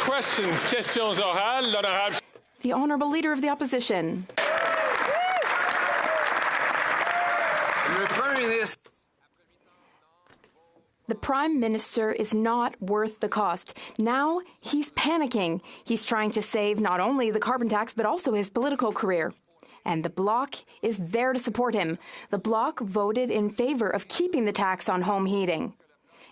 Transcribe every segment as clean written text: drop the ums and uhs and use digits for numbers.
questions. Questions orales. L'honorable. The Honourable Leader of the Opposition. The Prime Minister is not worth the cost. Now he's panicking. He's trying to save not only the carbon tax, but also his political career. And the Bloc is there to support him. The Bloc voted in favour of keeping the tax on home heating.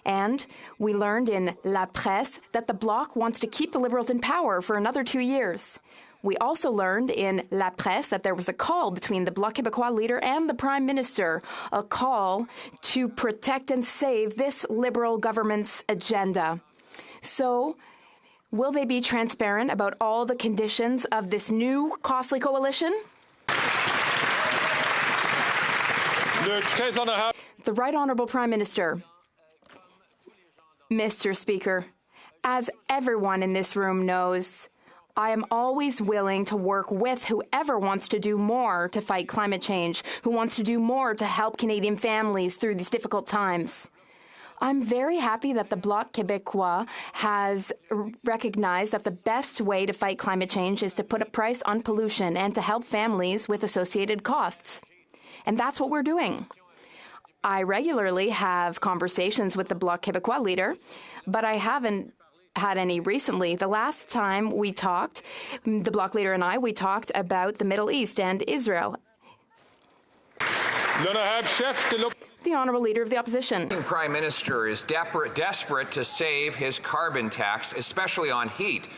And we learned in La Presse that the Bloc wants to keep the Liberals in power for another 2 years. We also learned in La Presse that there was a call between the Bloc Québécois leader and the Prime Minister, a call to protect and save this Liberal government's agenda. So, will they be transparent about all the conditions of this new costly coalition? The Right Honourable Prime Minister. Mr. Speaker, as everyone in this room knows, I am always willing to work with whoever wants to do more to fight climate change, who wants to do more to help Canadian families through these difficult times. I'm very happy that the Bloc Québécois has recognized that the best way to fight climate change is to put a price on pollution and to help families with associated costs. And that's what we're doing. I regularly have conversations with the Bloc Québécois leader, but I haven't had any recently. The last time we talked, the Bloc leader and I, we talked about the Middle East and Israel. The Honourable Leader of the Opposition. The Prime Minister is desperate to save his carbon tax, especially on heat.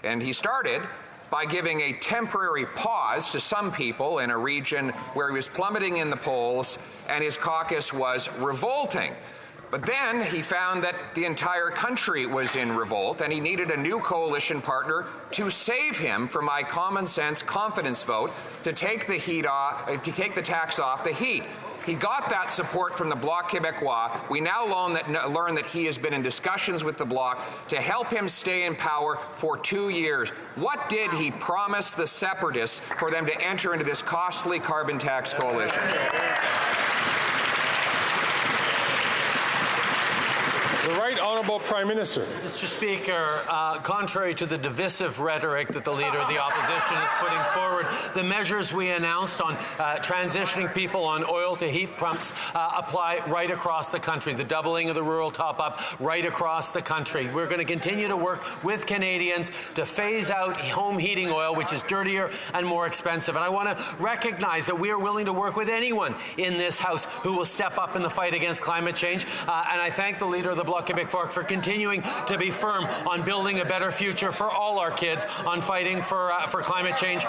And he started by giving a temporary pause to some people in a region where he was plummeting in the polls and his caucus was revolting. But then he found that the entire country was in revolt and he needed a new coalition partner to save him from my common sense confidence vote to take the heat off, to take the tax off the heat. He got that support from the Bloc Québécois. We now learn that he has been in discussions with the Bloc to help him stay in power for 2 years. What did he promise the separatists for them to enter into this costly carbon tax coalition? The Right Honourable Prime Minister. Mr. Speaker, contrary to the divisive rhetoric that the Leader of the Opposition is putting forward, the measures we announced on transitioning people on oil to heat pumps apply right across the country. The doubling of the rural top-up right across the country. We're going to continue to work with Canadians to phase out home heating oil, which is dirtier and more expensive. And I want to recognize that we are willing to work with anyone in this House who will step up in the fight against climate change. And I thank the Leader of the Bloc Québécois for continuing to be firm on building a better future for all our kids, on fighting for climate change,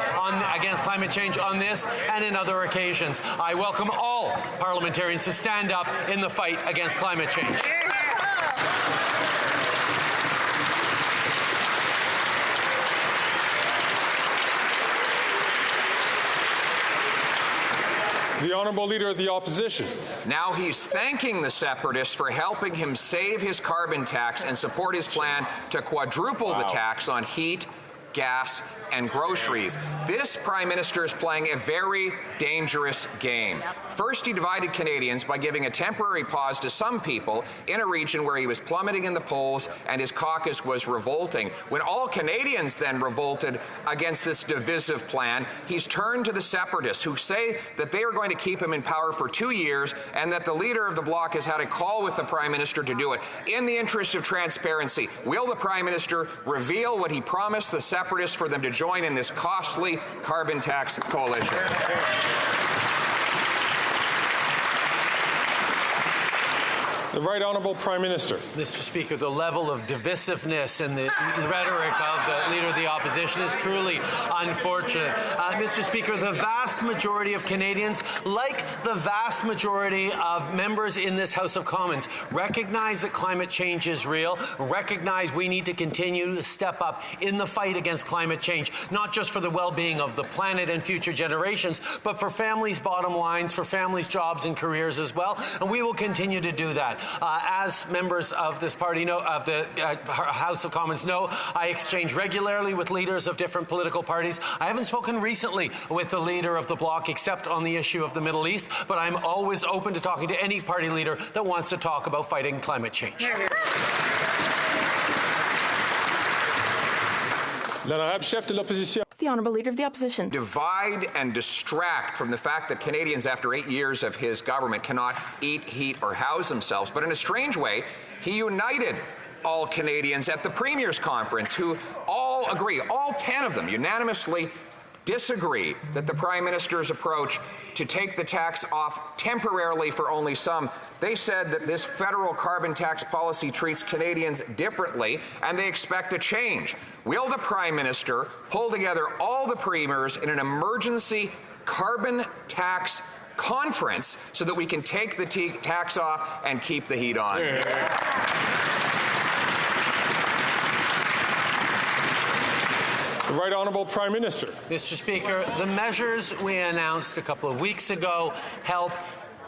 against climate change on this and in other occasions. I welcome all parliamentarians to stand up in the fight against climate change. The Honourable Leader of the Opposition. Now he's thanking the separatists for helping him save his carbon tax and support his plan to quadruple the tax on heat, gas, and groceries. This Prime Minister is playing a very dangerous game. First, he divided Canadians by giving a temporary pause to some people in a region where he was plummeting in the polls and his caucus was revolting. When all Canadians then revolted against this divisive plan, he's turned to the separatists who say that they are going to keep him in power for 2 years and that the Leader of the Bloc has had a call with the Prime Minister to do it. In the interest of transparency, will the Prime Minister reveal what he promised the separatists for them to join in this costly carbon tax coalition? The Right Honourable Prime Minister. Mr. Speaker, the level of divisiveness and the rhetoric of the Leader of the Opposition is truly unfortunate. Mr. Speaker, the vast majority of Canadians, like the vast majority of members in this House of Commons, recognize that climate change is real, recognize we need to continue to step up in the fight against climate change, not just for the well-being of the planet and future generations, but for families' bottom lines, for families' jobs and careers as well, and we will continue to do that. As members of this party know, of the House of Commons know, I exchange regularly with leaders of different political parties. I haven't spoken recently with the Leader of the Bloc except on the issue of the Middle East, but I'm always open to talking to any party leader that wants to talk about fighting climate change. L'honorable chef de l'opposition. The Honourable Leader of the Opposition. Divide and distract from the fact that Canadians, after 8 years of his government, cannot eat, heat, or house themselves. But in a strange way, he united all Canadians at the Premier's Conference, who all agree, all 10 of them unanimously disagree that the Prime Minister's approach to take the tax off temporarily for only some. They said that this federal carbon tax policy treats Canadians differently and they expect a change. Will the Prime Minister pull together all the premiers in an emergency carbon tax conference so that we can take the tax off and keep the heat on? The Right Honourable Prime Minister. Mr. Speaker, the measures we announced a couple of weeks ago help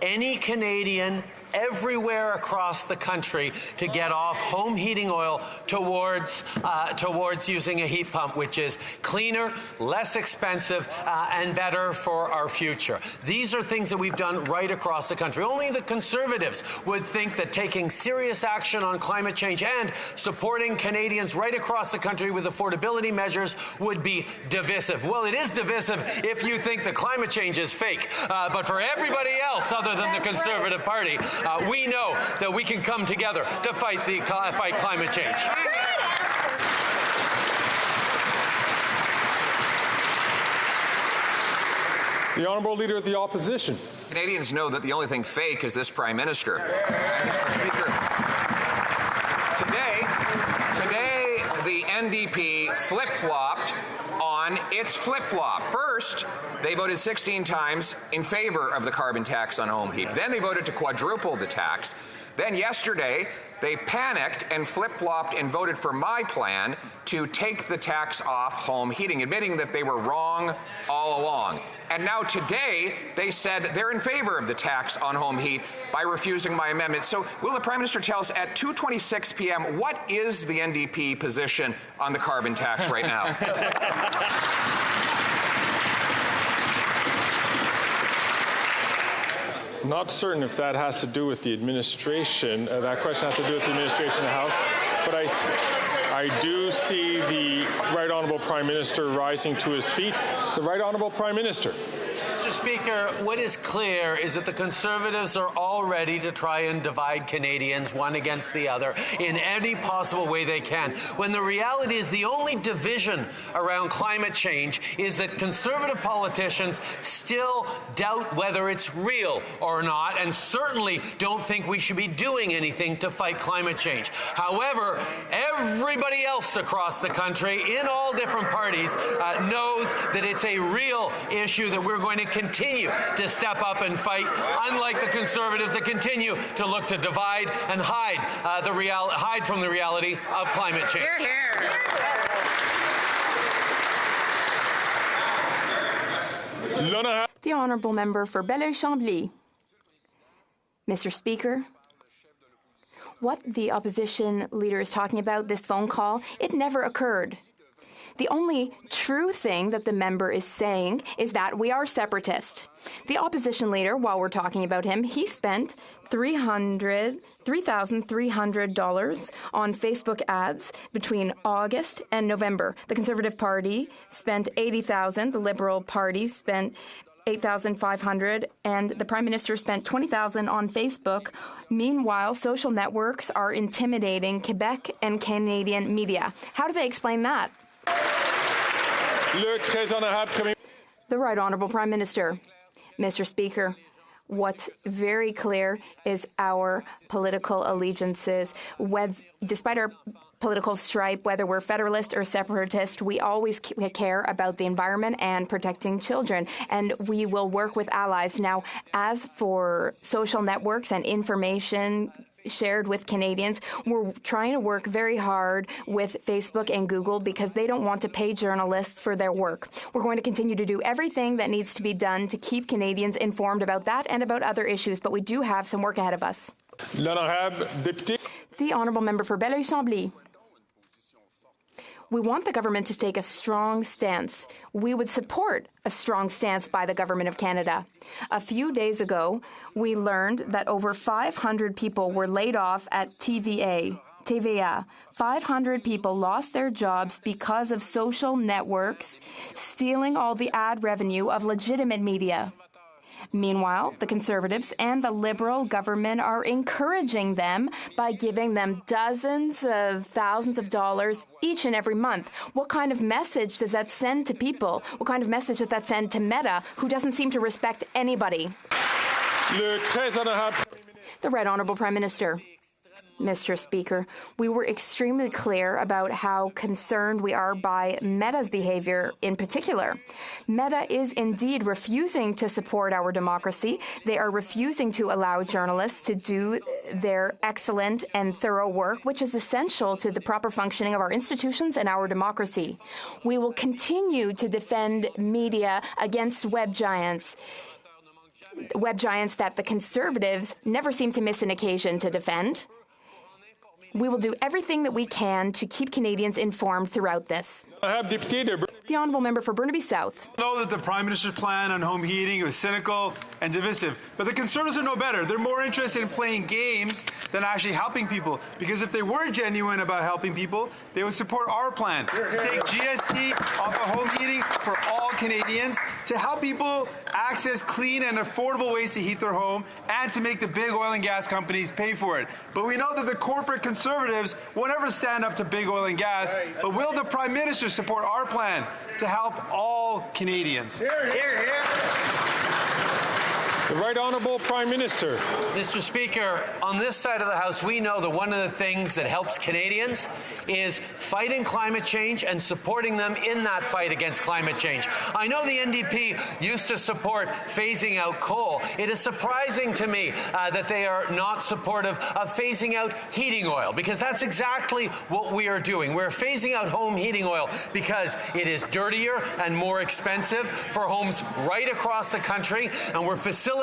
any Canadian everywhere across the country to get off home heating oil towards using a heat pump, which is cleaner, less expensive, and better for our future. These are things that we've done right across the country. Only the Conservatives would think that taking serious action on climate change and supporting Canadians right across the country with affordability measures would be divisive. Well, it is divisive if you think that climate change is fake. But for everybody else other than the Conservative Party, we know that we can come together to fight climate change. The Honourable Leader of the Opposition. Canadians know that the only thing fake is this Prime Minister. Mr. Speaker, today the NDP flip-flopped on its flip-flop. First, they voted 16 times in favor of the carbon tax on home heat. Then they voted to quadruple the tax. Then yesterday, they panicked and flip-flopped and voted for my plan to take the tax off home heating, admitting that they were wrong all along. And now today, they said they're in favor of the tax on home heat by refusing my amendment. So will the Prime Minister tell us at 2:26 p.m. what is the NDP position on the carbon tax right now? Not certain if that has to do with the administration. That question has to do with the administration of the House. But I do see the Right Honourable Prime Minister rising to his feet. The Right Honourable Prime Minister. Mr. Speaker, what is clear is that the Conservatives are all ready to try and divide Canadians one against the other in any possible way they can, when the reality is the only division around climate change is that Conservative politicians still doubt whether it's real or not, and certainly don't think we should be doing anything to fight climate change. However, everybody else across the country, in all different parties, knows that it's a real issue that we're going to continue to step up and fight, unlike the Conservatives that continue to look to divide and hide from the reality of climate change. Hear, hear. The Honourable Member for Belleuil-Chambly. Mr. Speaker, what the opposition leader is talking about, this phone call, it never occurred. The only true thing that the member is saying is that we are separatist. The opposition leader, while we're talking about him, he spent $3,300 on Facebook ads between August and November. The Conservative Party spent $80,000. The Liberal Party spent $8,500, and the Prime Minister spent $20,000 on Facebook. Meanwhile, social networks are intimidating Quebec and Canadian media. How do they explain that? The Right Honourable Prime Minister. Mr. Speaker, what's very clear is our political allegiances. Despite our political stripe, whether we're federalist or separatist, we always care about the environment and protecting children, and we will work with allies. Now, as for social networks and information shared with Canadians, we're trying to work very hard with Facebook and Google because they don't want to pay journalists for their work. We're going to continue to do everything that needs to be done to keep Canadians informed about that and about other issues, but we do have some work ahead of us. L'honorable député. The Honourable Member for Belleuil-Chambly. We want the government to take a strong stance. We would support a strong stance by the Government of Canada. A few days ago, we learned that over 500 people were laid off at TVA, TVA. 500 people lost their jobs because of social networks stealing all the ad revenue of legitimate media. Meanwhile, the Conservatives and the Liberal government are encouraging them by giving them dozens of thousands of dollars each and every month. What kind of message does that send to people? What kind of message does that send to Meta, who doesn't seem to respect anybody? The Right Honourable Prime Minister. Mr. Speaker, we were extremely clear about how concerned we are by Meta's behavior in particular. Meta is indeed refusing to support our democracy. They are refusing to allow journalists to do their excellent and thorough work, which is essential to the proper functioning of our institutions and our democracy. We will continue to defend media against web giants that the Conservatives never seem to miss an occasion to defend. We will do everything that we can to keep Canadians informed throughout this. The Honourable Member for Burnaby South. I know that the Prime Minister's plan on home heating was cynical and divisive, but the Conservatives are no better. They're more interested in playing games than actually helping people, because if they were genuine about helping people, they would support our plan to take GST off of home heating for all Canadians, to help people access clean and affordable ways to heat their home, and to make the big oil and gas companies pay for it. But we know that the corporate Conservatives won't ever stand up to big oil and gas, but will the Prime Minister support our plan to help all Canadians? Hear, hear. The Right Honourable Prime Minister. Mr. Speaker, on this side of the House, we know that one of the things that helps Canadians is fighting climate change and supporting them in that fight against climate change. I know the NDP used to support phasing out coal. It is surprising to me that they are not supportive of phasing out heating oil, because that's exactly what we are doing. We're phasing out home heating oil because it is dirtier and more expensive for homes right across the country, and we're facilitating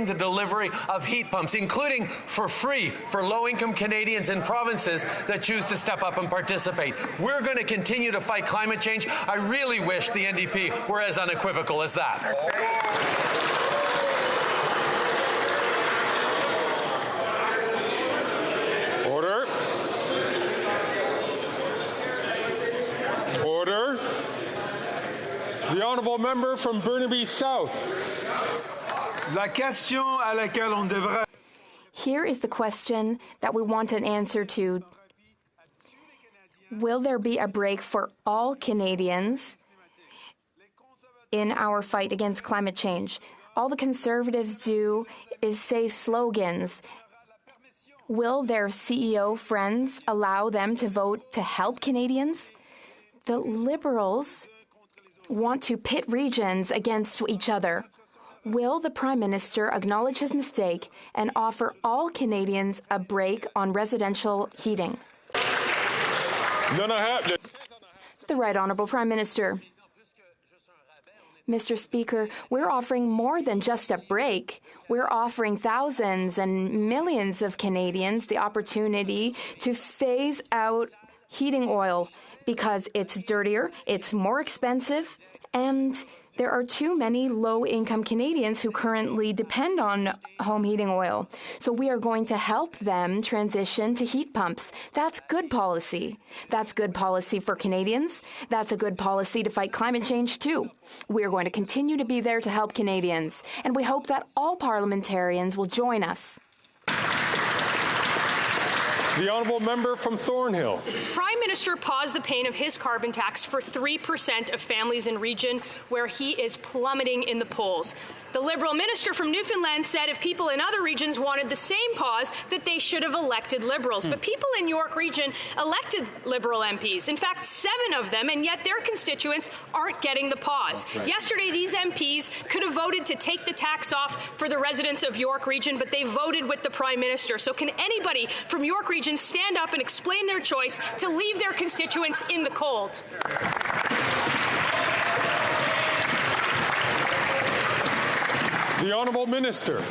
the delivery of heat pumps, including for free for low-income Canadians in provinces that choose to step up and participate. We're going to continue to fight climate change. I really wish the NDP were as unequivocal as that. Order. Order. The Honourable Member from Burnaby South. La question à laquelle on devrait... Here is the question that we want an answer to. Will there be a break for all Canadians in our fight against climate change? All the Conservatives do is say slogans. Will their CEO friends allow them to vote to help Canadians? The Liberals want to pit regions against each other. Will the Prime Minister acknowledge his mistake and offer all Canadians a break on residential heating? The Right Honourable Prime Minister. Mr. Speaker, we're offering more than just a break. We're offering thousands and millions of Canadians the opportunity to phase out heating oil because it's dirtier, it's more expensive, and there are too many low-income Canadians who currently depend on home heating oil. So we are going to help them transition to heat pumps. That's good policy. That's good policy for Canadians. That's a good policy to fight climate change, too. We are going to continue to be there to help Canadians. And we hope that all parliamentarians will join us. The Honourable Member from Thornhill. Prime Minister paused the paying of his carbon tax for 3% of families in region where he is plummeting in the polls. The Liberal minister from Newfoundland said if people in other regions wanted the same pause, that they should have elected Liberals. But people in York region elected Liberal MPs. In fact, 7 of them, and yet their constituents aren't getting the pause. Right. Yesterday, these MPs could have voted to take the tax off for the residents of York region, but they voted with the Prime Minister. So can anybody from York region stand up and explain their choice to leave their constituents in the cold? The Honourable Minister.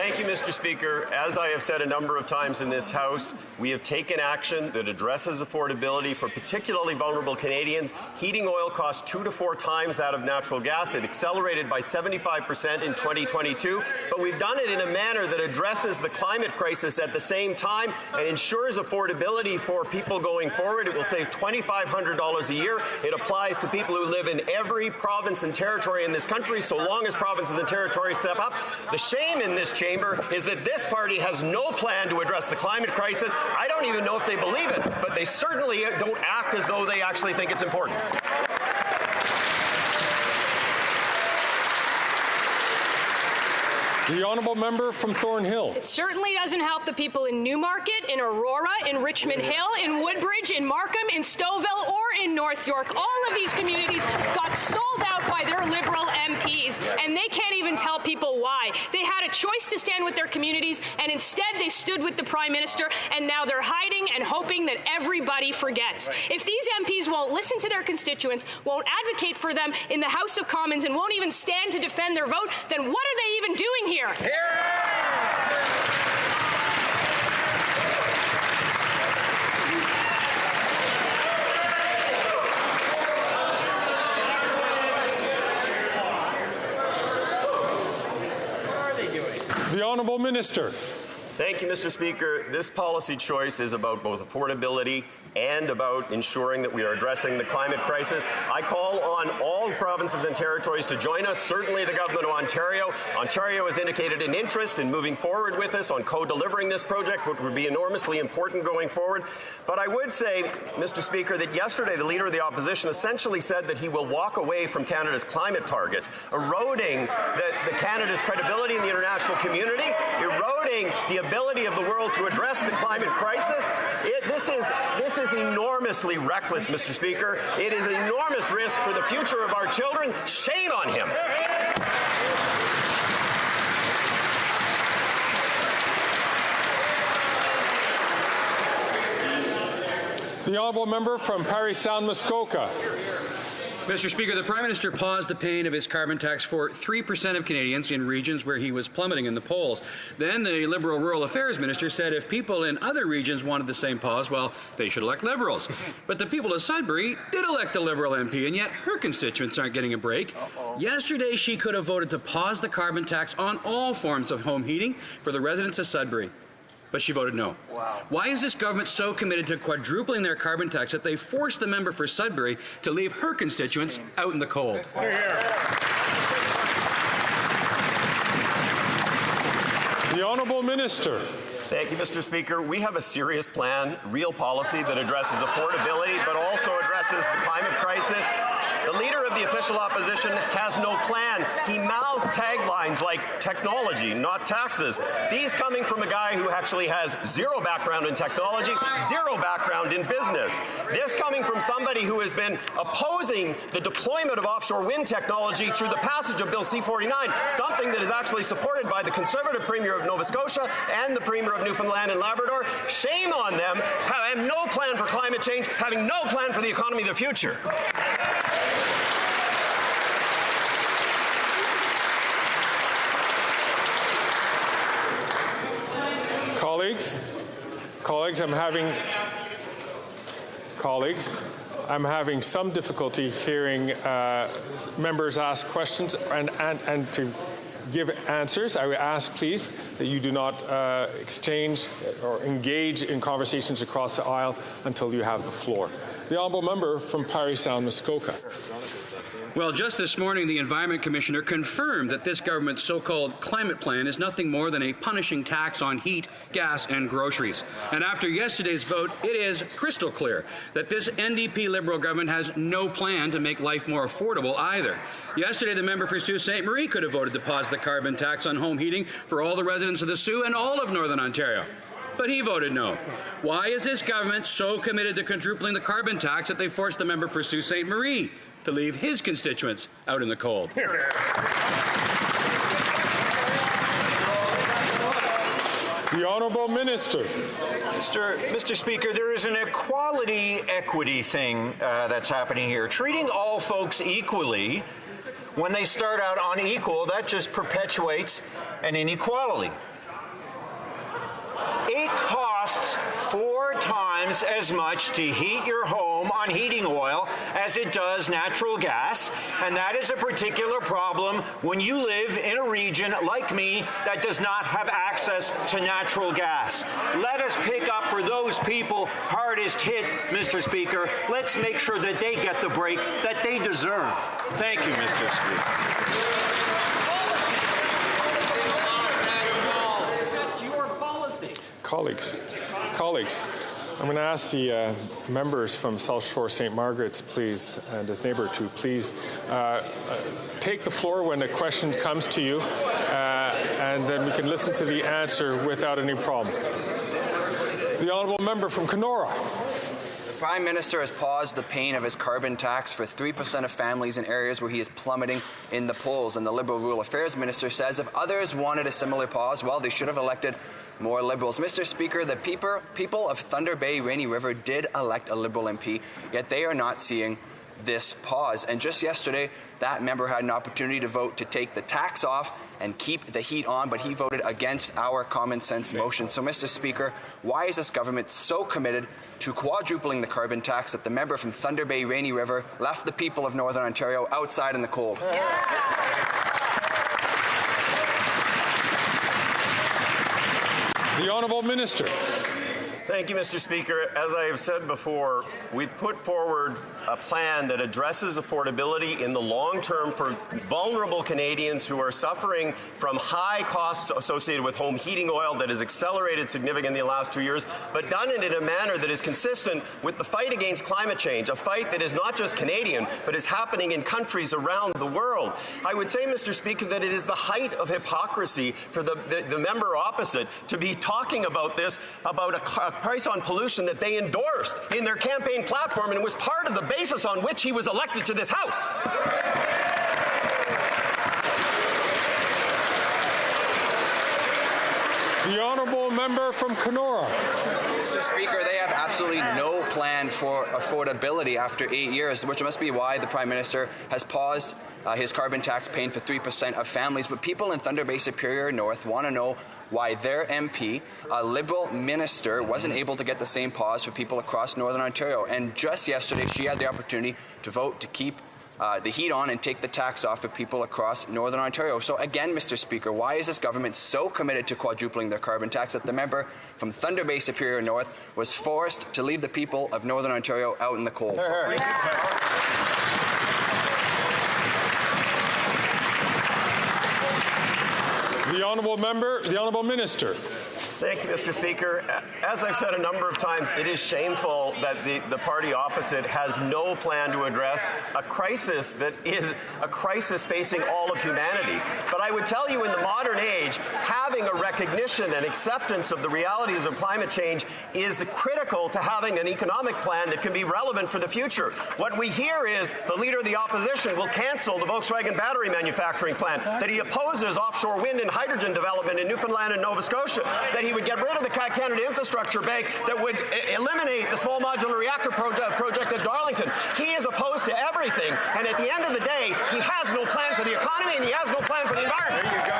Thank you, Mr. Speaker. As I have said a number of times in this House, we have taken action that addresses affordability for particularly vulnerable Canadians. Heating oil costs 2 to 4 times that of natural gas. It accelerated by 75% in 2022, but we've done it in a manner that addresses the climate crisis at the same time and ensures affordability for people going forward. It will save $2,500 a year. It applies to people who live in every province and territory in this country, so long as provinces and territories step up. The shame in this chamber is that this party has no plan to address the climate crisis. I don't even know if they believe it, but they certainly don't act as though they actually think it's important. The honourable member from Thornhill. It certainly doesn't help the people in Newmarket, in Aurora, in Richmond Hill, in Woodbridge, in Markham, in Stouffville, or in North York. All of these communities got sold out by their Liberal MPs, and they can't even tell people why. They had a choice to stand with their communities, and instead they stood with the Prime Minister, and now they're hiding and hoping that everybody forgets. If these MPs won't listen to their constituents, won't advocate for them in the House of Commons, and won't even stand to defend their vote, then what are they even doing here? The honourable minister. Thank you, Mr. Speaker. This policy choice is about both affordability and about ensuring that we are addressing the climate crisis. I call on all provinces and territories to join us, certainly the Government of Ontario. Ontario has indicated an interest in moving forward with this, on co-delivering this project, which would be enormously important going forward. But I would say, Mr. Speaker, that yesterday the Leader of the Opposition essentially said that he will walk away from Canada's climate targets, eroding the Canada's credibility in the international community, eroding the ability of the world to address the climate crisis. This is enormously reckless, Mr. Speaker. It is an enormous risk for the future of our children. Shame on him. The honourable member from Parry Sound Muskoka. Mr. Speaker, the Prime Minister paused the paying of his carbon tax for 3% of Canadians in regions where he was plummeting in the polls. Then the Liberal Rural Affairs Minister said if people in other regions wanted the same pause, well, they should elect Liberals. But the people of Sudbury did elect a Liberal MP, and yet her constituents aren't getting a break. Yesterday, she could have voted to pause the carbon tax on all forms of home heating for the residents of Sudbury. But she voted no. Wow. Why is this government so committed to quadrupling their carbon tax that they forced the member for Sudbury to leave her constituents out in the cold? Here, here. The honourable minister. Thank you, Mr. Speaker. We have a serious plan, real policy that addresses affordability, but also addresses the climate crisis. The Leader of the official opposition has no plan. He mouths taglines like technology, not taxes. These coming from a guy who actually has zero background in technology, zero background in business. This coming from somebody who has been opposing the deployment of offshore wind technology through the passage of Bill C-49, something that is actually supported by the Conservative Premier of Nova Scotia and the Premier of Newfoundland and Labrador. Shame on them, having no plan for climate change, having no plan for the economy of the future. I'm having some difficulty hearing members ask questions and to give answers. I would ask, please, that you do not exchange or engage in conversations across the aisle until you have the floor. The honourable member from Parry Sound Muskoka. Well, just this morning, the Environment Commissioner confirmed that this government's so-called climate plan is nothing more than a punishing tax on heat, gas and groceries. And after yesterday's vote, it is crystal clear that this NDP Liberal government has no plan to make life more affordable either. Yesterday, the member for Sault Ste. Marie could have voted to pause the carbon tax on home heating for all the residents of the Soo and all of Northern Ontario. But he voted no. Why is this government so committed to quadrupling the carbon tax that they forced the member for Sault Ste. Marie to leave his constituents out in the cold? The honourable minister. Mr. Speaker, there is an equity thing that's happening here. Treating all folks equally, when they start out unequal, that just perpetuates an inequality. It costs 4 times as much to heat your home on heating oil as it does natural gas, and that is a particular problem when you live in a region like me that does not have access to natural gas. Let us pick up for those people hardest hit, Mr. Speaker. Let's make sure that they get the break that they deserve. Thank you, Mr. Speaker. Colleagues, I'm going to ask the members from South Shore St. Margaret's, please, and his neighbour to please take the floor when a question comes to you, and then we can listen to the answer without any problems. The honourable member from Kenora. The Prime Minister has paused the paying of his carbon tax for 3% of families in areas where he is plummeting in the polls. And the Liberal Rural Affairs Minister says if others wanted a similar pause, well, they should have elected more Liberals. Mr. Speaker, the people of Thunder Bay, Rainy River did elect a Liberal MP, yet they are not seeing this pause. And just yesterday, that member had an opportunity to vote to take the tax off and keep the heat on, but he voted against our common sense motion. So, Mr. Speaker, why is this government so committed to quadrupling the carbon tax that the member from Thunder Bay, Rainy River left the people of Northern Ontario outside in the cold? The Honourable Minister. Thank you, Mr. Speaker. As I have said before, we put forward a plan that addresses affordability in the long term for vulnerable Canadians who are suffering from high costs associated with home heating oil that has accelerated significantly in the last 2 years, but done it in a manner that is consistent with the fight against climate change, a fight that is not just Canadian, but is happening in countries around the world. I would say, Mr. Speaker, that it is the height of hypocrisy for the member opposite to be talking about this, about a price on pollution that they endorsed in their campaign platform, and it was part of the basis on which he was elected to this House. The honourable member from Kenora. Mr. Speaker, they have absolutely no plan for affordability after 8 years, which must be why the Prime Minister has paused his carbon tax paying for 3% of families. But people in Thunder Bay Superior North want to know why their MP, a Liberal minister, wasn't able to get the same pause for people across Northern Ontario. And just yesterday, she had the opportunity to vote to keep the heat on and take the tax off for people across Northern Ontario. So again, Mr. Speaker, why is this government so committed to quadrupling their carbon tax that the member from Thunder Bay Superior North was forced to leave the people of Northern Ontario out in the cold? The honourable member, the honourable minister. Thank you, Mr. Speaker. As I've said a number of times, it is shameful that the party opposite has no plan to address a crisis that is a crisis facing all of humanity. But I would tell you, in the modern age, having a recognition and acceptance of the realities of climate change is critical to having an economic plan that can be relevant for the future. What we hear is the Leader of the Opposition will cancel the Volkswagen battery manufacturing plant, that he opposes offshore wind and hydrogen development in Newfoundland and Nova Scotia, that he would get rid of the Canada Infrastructure Bank, that would eliminate the small modular reactor project at Darlington. He is opposed to everything, and at the end of the day, he has no plan for the economy and he has no plan for the environment. There you go.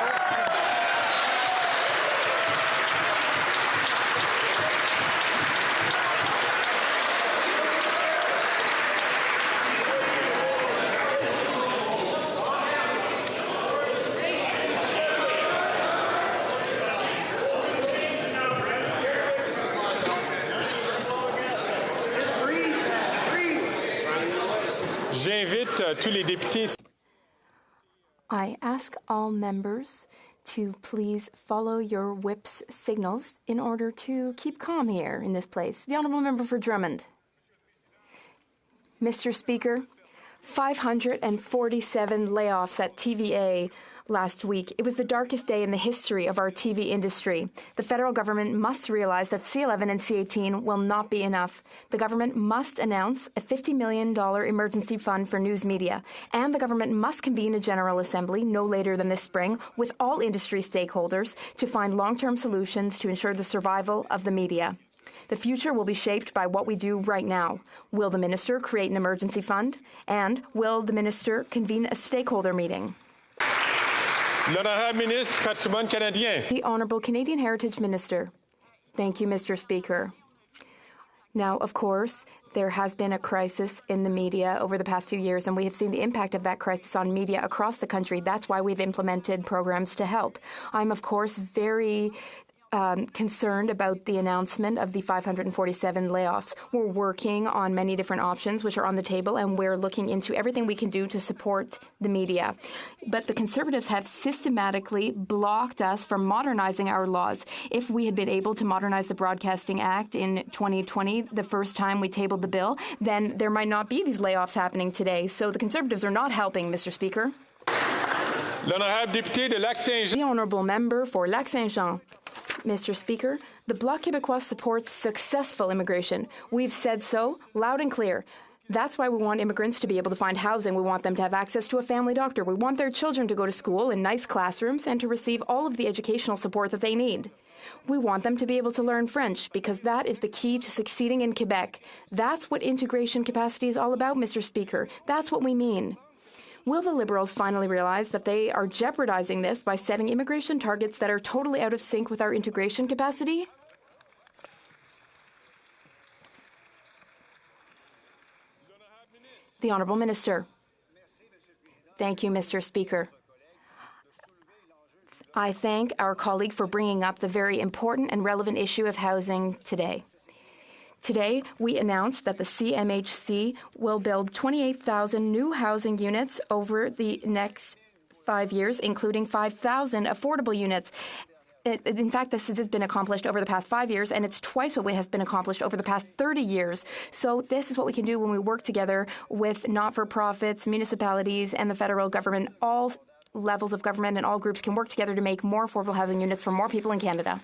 J'invite tous les députés. I ask all members to please follow your whip's signals in order to keep calm here in this place. The honourable member for Drummond. Mr. Speaker, 547 layoffs at TVA last week. It was the darkest day in the history of our TV industry. The federal government must realize that C11 and C18 will not be enough. The government must announce a $50 million emergency fund for news media, and the government must convene a General Assembly no later than this spring with all industry stakeholders to find long-term solutions to ensure the survival of the media. The future will be shaped by what we do right now. Will the minister create an emergency fund? And will the minister convene a stakeholder meeting? L'honorable ministre du Patrimoine canadien. The Honourable Canadian Heritage Minister. Thank you, Mr. Speaker. Now, of course, there has been a crisis in the media over the past few years, and we have seen the impact of that crisis on media across the country. That's why we've implemented programs to help. I'm, of course, very concerned about the announcement of the 547 layoffs. We're working on many different options which are on the table, and we're looking into everything we can do to support the media. But the Conservatives have systematically blocked us from modernizing our laws. If we had been able to modernize the Broadcasting Act in 2020, the first time we tabled the bill, then there might not be these layoffs happening today. So the Conservatives are not helping, Mr. Speaker. The Honourable Member for Lac-Saint-Jean. Mr. Speaker, the Bloc Québécois supports successful immigration. We've said so loud and clear. That's why we want immigrants to be able to find housing. We want them to have access to a family doctor. We want their children to go to school in nice classrooms and to receive all of the educational support that they need. We want them to be able to learn French because that is the key to succeeding in Quebec. That's what integration capacity is all about, Mr. Speaker. That's what we mean. Will the Liberals finally realize that they are jeopardizing this by setting immigration targets that are totally out of sync with our integration capacity? The Honourable Minister. Thank you, Mr. Speaker. I thank our colleague for bringing up the very important and relevant issue of housing today. Today, we announced that the CMHC will build 28,000 new housing units over the next 5 years, including 5,000 affordable units. In fact, this has been accomplished over the past 5 years, and it's twice what has been accomplished over the past 30 years. So this is what we can do when we work together with not-for-profits, municipalities, and the federal government. All levels of government and all groups can work together to make more affordable housing units for more people in Canada.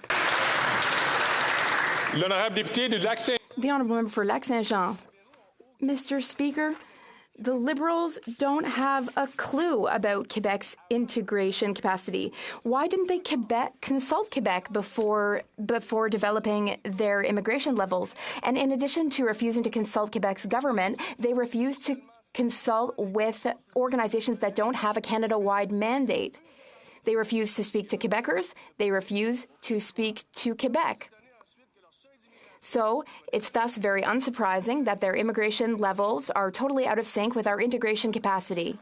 The Honourable Member for Lac-Saint-Jean. Mr. Speaker, the Liberals don't have a clue about Quebec's integration capacity. Why didn't they consult Quebec before developing their immigration levels? And in addition to refusing to consult Quebec's government, they refused to consult with organizations that don't have a Canada-wide mandate. They refuse to speak to Quebecers. They refuse to speak to Quebec. So it's thus very unsurprising that their immigration levels are totally out of sync with our integration capacity.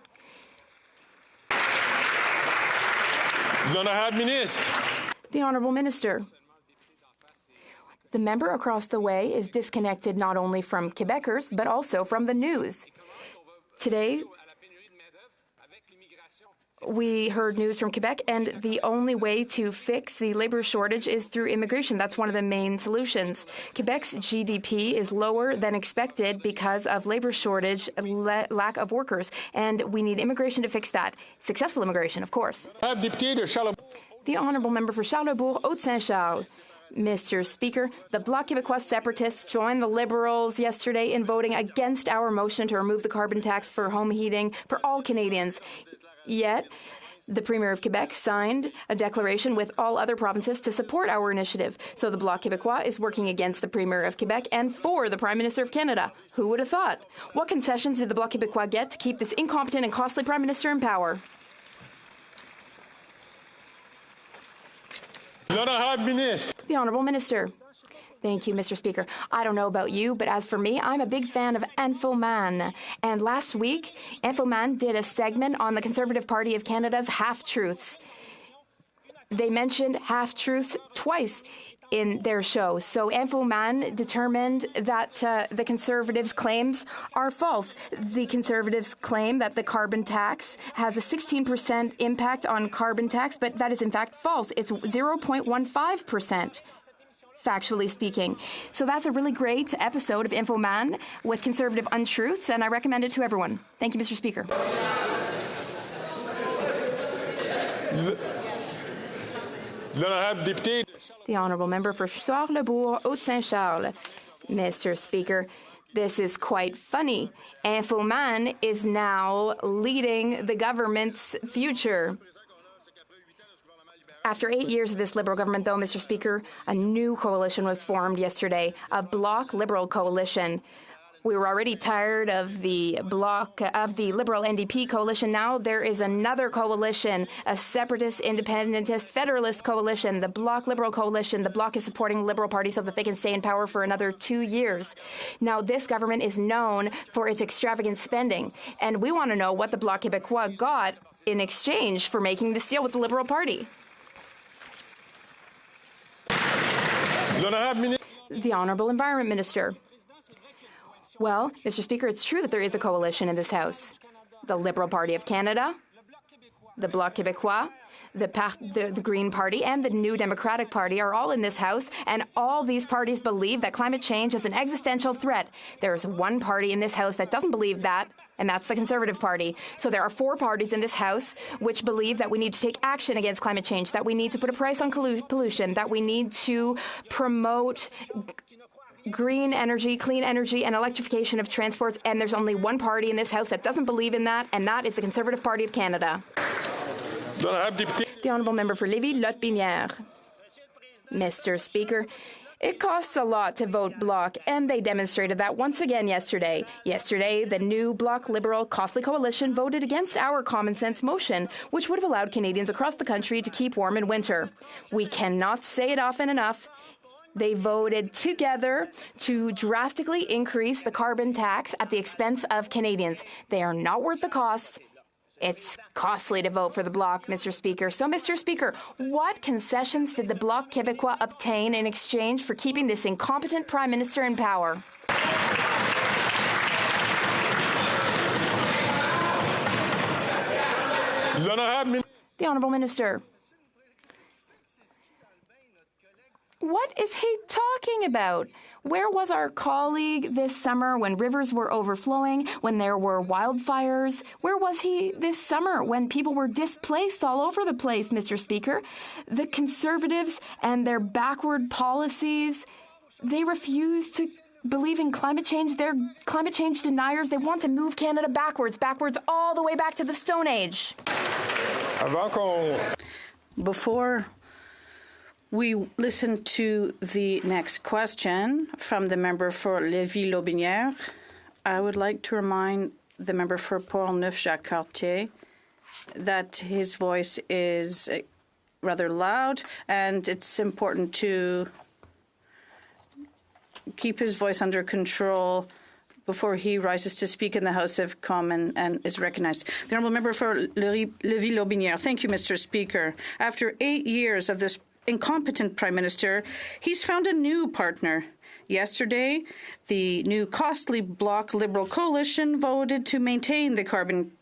The Honourable Minister. The member across the way is disconnected not only from Quebecers, but also from the news. Today, we heard news from Quebec, and the only way to fix the labour shortage is through immigration. That's one of the main solutions. Quebec's GDP is lower than expected because of labour shortage, lack of workers, and we need immigration to fix that. Successful immigration, of course. The Honourable Member for Charlebourg, Haute-Saint-Charles. Mr. Speaker, the Bloc Québécois separatists joined the Liberals yesterday in voting against our motion to remove the carbon tax for home heating for all Canadians. Yet, the Premier of Quebec signed a declaration with all other provinces to support our initiative. So the Bloc Québécois is working against the Premier of Quebec and for the Prime Minister of Canada. Who would have thought? What concessions did the Bloc Québécois get to keep this incompetent and costly Prime Minister in power? The Honourable Minister. Thank you, Mr. Speaker. I don't know about you, but as for me, I'm a big fan of Infoman. And last week, Infoman did a segment on the Conservative Party of Canada's half-truths. They mentioned half-truths twice in their show. So Infoman determined that the Conservatives' claims are false. The Conservatives claim that the carbon tax has a 16% impact on carbon tax, but that is in fact false. It's 0.15%. Factually speaking. So that's a really great episode of Infoman with conservative untruths, and I recommend it to everyone. Thank you, Mr. Speaker. The Honourable Member for Charlebourg, Haute-Saint-Charles. Mr. Speaker, this is quite funny. Infoman is now leading the government's future. After 8 years of this Liberal government, though, Mr. Speaker, a new coalition was formed yesterday, a Bloc Liberal coalition. We were already tired of the Bloc, of the Liberal NDP coalition. Now there is another coalition, a separatist, independentist, federalist coalition, the Bloc Liberal coalition. The Bloc is supporting the Liberal Party so that they can stay in power for another 2 years. Now this government is known for its extravagant spending, and we want to know what the Bloc Québécois got in exchange for making this deal with the Liberal Party. The Honourable Environment Minister. Well, Mr. Speaker, it's true that there is a coalition in this House. The Liberal Party of Canada, the Bloc Québécois, the Green Party, and the New Democratic Party are all in this House, and all these parties believe that climate change is an existential threat. There's one party in this House that doesn't believe that, and that's the Conservative Party. So there are 4 parties in this House which believe that we need to take action against climate change, that we need to put a price on pollution, that we need to promote green energy, clean energy, and electrification of transports, and there's only one party in this House that doesn't believe in that, and that is the Conservative Party of Canada. The Honourable Member for Lévis-Lotbinière. Mr. Speaker, it costs a lot to vote Bloc, and they demonstrated that once again yesterday. Yesterday, the new Bloc Liberal Costly Coalition voted against our common sense motion, which would have allowed Canadians across the country to keep warm in winter. We cannot say it often enough. They voted together to drastically increase the carbon tax at the expense of Canadians. They are not worth the cost. It's costly to vote for the Bloc, Mr. Speaker. So, Mr. Speaker, what concessions did the Bloc Québécois obtain in exchange for keeping this incompetent Prime Minister in power? The Honourable Minister. What is he talking about? Where was our colleague this summer when rivers were overflowing, when there were wildfires? Where was he this summer when people were displaced all over the place, Mr. Speaker? The Conservatives and their backward policies, they refuse to believe in climate change. They're climate change deniers. They want to move Canada backwards all the way back to the Stone Age. Before we listen to the next question from the member for Lévis-Lotbinière, I would like to remind the member for Portneuf-Jacques-Cartier that his voice is rather loud, and it's important to keep his voice under control before he rises to speak in the House of Commons and is recognized. The honourable member for Lévis-Lotbinière. Thank you, Mr. Speaker. After 8 years of this incompetent Prime Minister, he's found a new partner. Yesterday, the new costly Bloc Liberal coalition voted to maintain the carbon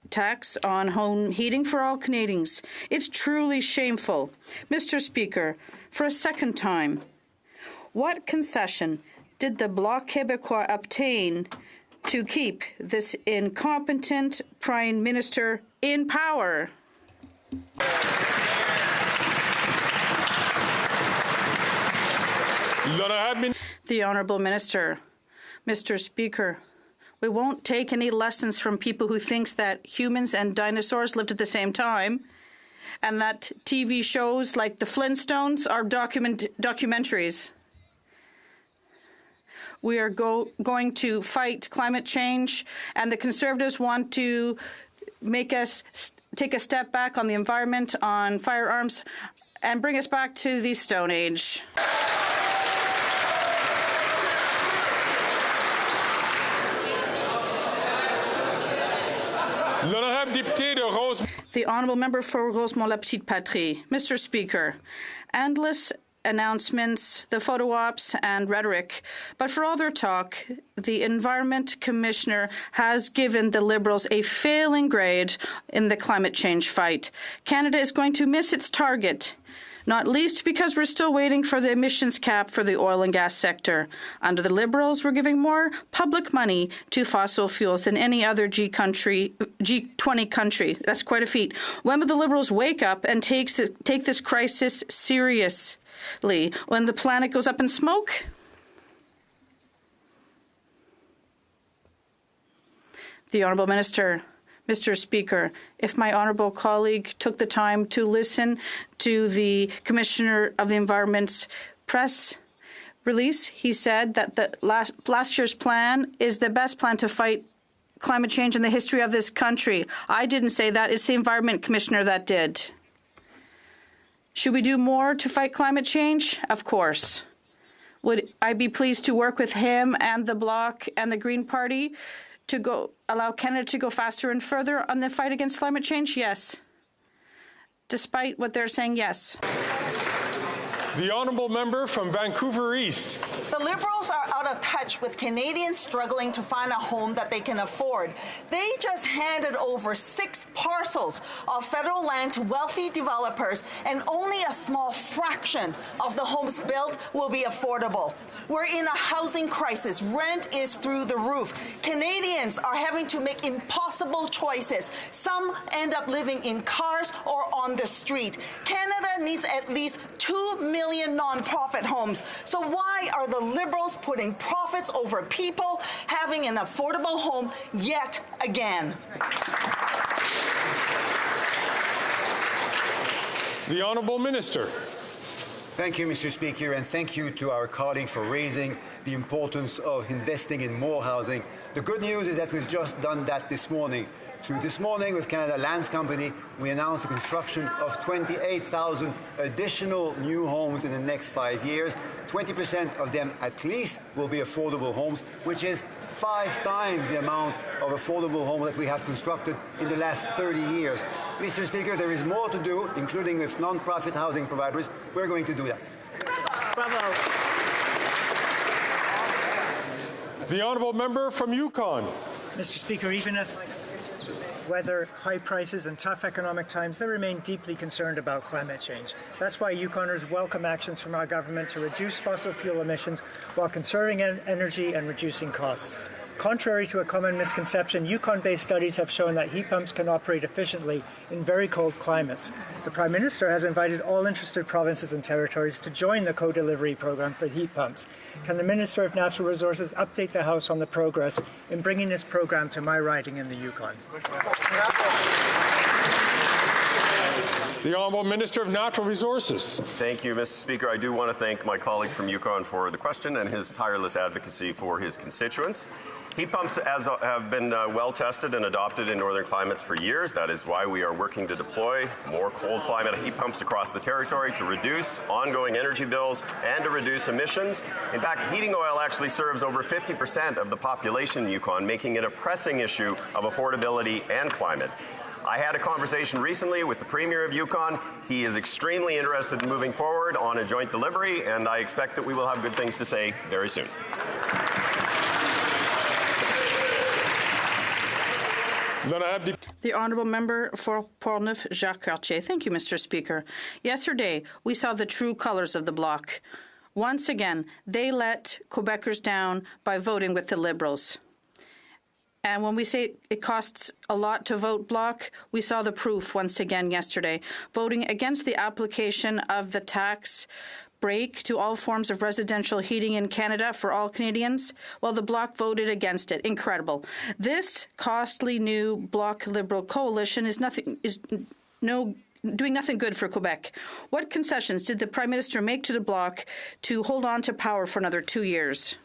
tax on home heating for all Canadians. It's truly shameful. Mr. Speaker, for a second time, what concession did the Bloc Québécois obtain to keep this incompetent Prime Minister in power? The Honourable Minister. Mr. Speaker, we won't take any lessons from people who thinks that humans and dinosaurs lived at the same time and that TV shows like the Flintstones are documentaries. We are going to fight climate change, and the Conservatives want to make us take a step back on the environment, on firearms, and bring us back to the Stone Age. The Honourable Member for Rosemont-la-Petite-Patrie. Mr. Speaker, endless announcements, the photo ops and rhetoric, but for all their talk, the Environment Commissioner has given the Liberals a failing grade in the climate change fight. Canada is going to miss its target, not least because we're still waiting for the emissions cap for the oil and gas sector. Under the Liberals, we're giving more public money to fossil fuels than any other G20 country. That's quite a feat. When will the Liberals wake up and take this crisis seriously? When the planet goes up in smoke? The Honourable Minister. Mr. Speaker, if my honourable colleague took the time to listen to the Commissioner of the Environment's press release, he said that the last year's plan is the best plan to fight climate change in the history of this country. I didn't say that. It's the Environment Commissioner that did. Should we do more to fight climate change? Of course. Would I be pleased to work with him and the Bloc and the Green Party to allow Canada to go faster and further on the fight against climate change? Yes. Despite what they're saying, yes. The honourable member from Vancouver East. The Liberals are out of touch with Canadians struggling to find a home that they can afford. They just handed over 6 parcels of federal land to wealthy developers, and only a small fraction of the homes built will be affordable. We're in a housing crisis. Rent is through the roof. Canadians are having to make impossible choices. Some end up living in cars or on the street. Canada needs at least 2 million non-profit homes. So why are the Liberals putting profits over people having an affordable home yet again? The Honourable Minister. Thank you, Mr. Speaker, and thank you to our colleague for raising the importance of investing in more housing. The good news is that we've just done that this morning. This morning, with Canada Lands Company, we announced the construction of 28,000 additional new homes in the next 5 years. 20% of them, at least, will be affordable homes, which is 5 times the amount of affordable homes that we have constructed in the last 30 years. Mr. Speaker, there is more to do, including with non-profit housing providers. We're going to do that. Bravo. The honourable member from Yukon. Mr. Speaker, even as weather, high prices and tough economic times, they remain deeply concerned about climate change. That's why Yukoners welcome actions from our government to reduce fossil fuel emissions while conserving energy and reducing costs. Contrary to a common misconception, Yukon-based studies have shown that heat pumps can operate efficiently in very cold climates. The Prime Minister has invited all interested provinces and territories to join the co-delivery program for heat pumps. Can the Minister of Natural Resources update the House on the progress in bringing this program to my riding in the Yukon? The Honourable Minister of Natural Resources. Thank you, Mr. Speaker. I do want to thank my colleague from Yukon for the question and his tireless advocacy for his constituents. Heat pumps have been well tested and adopted in northern climates for years. That is why we are working to deploy more cold climate heat pumps across the territory to reduce ongoing energy bills and to reduce emissions. In fact, heating oil actually serves over 50% of the population in Yukon, making it a pressing issue of affordability and climate. I had a conversation recently with the Premier of Yukon. He is extremely interested in moving forward on a joint delivery, and I expect that we will have good things to say very soon. Then I have the honourable member for Portneuf, Jacques Cartier. Thank you, Mr. Speaker. Yesterday, we saw the true colours of the Bloc. Once again, they let Quebecers down by voting with the Liberals. And when we say it costs a lot to vote Bloc, we saw the proof once again yesterday, voting against the application of the tax break to all forms of residential heating in Canada for all Canadians. Well, the Bloc voted against it. Incredible. This costly new Bloc Liberal coalition is doing nothing good for Quebec. What concessions did the Prime Minister make to the Bloc to hold on to power for another 2 years?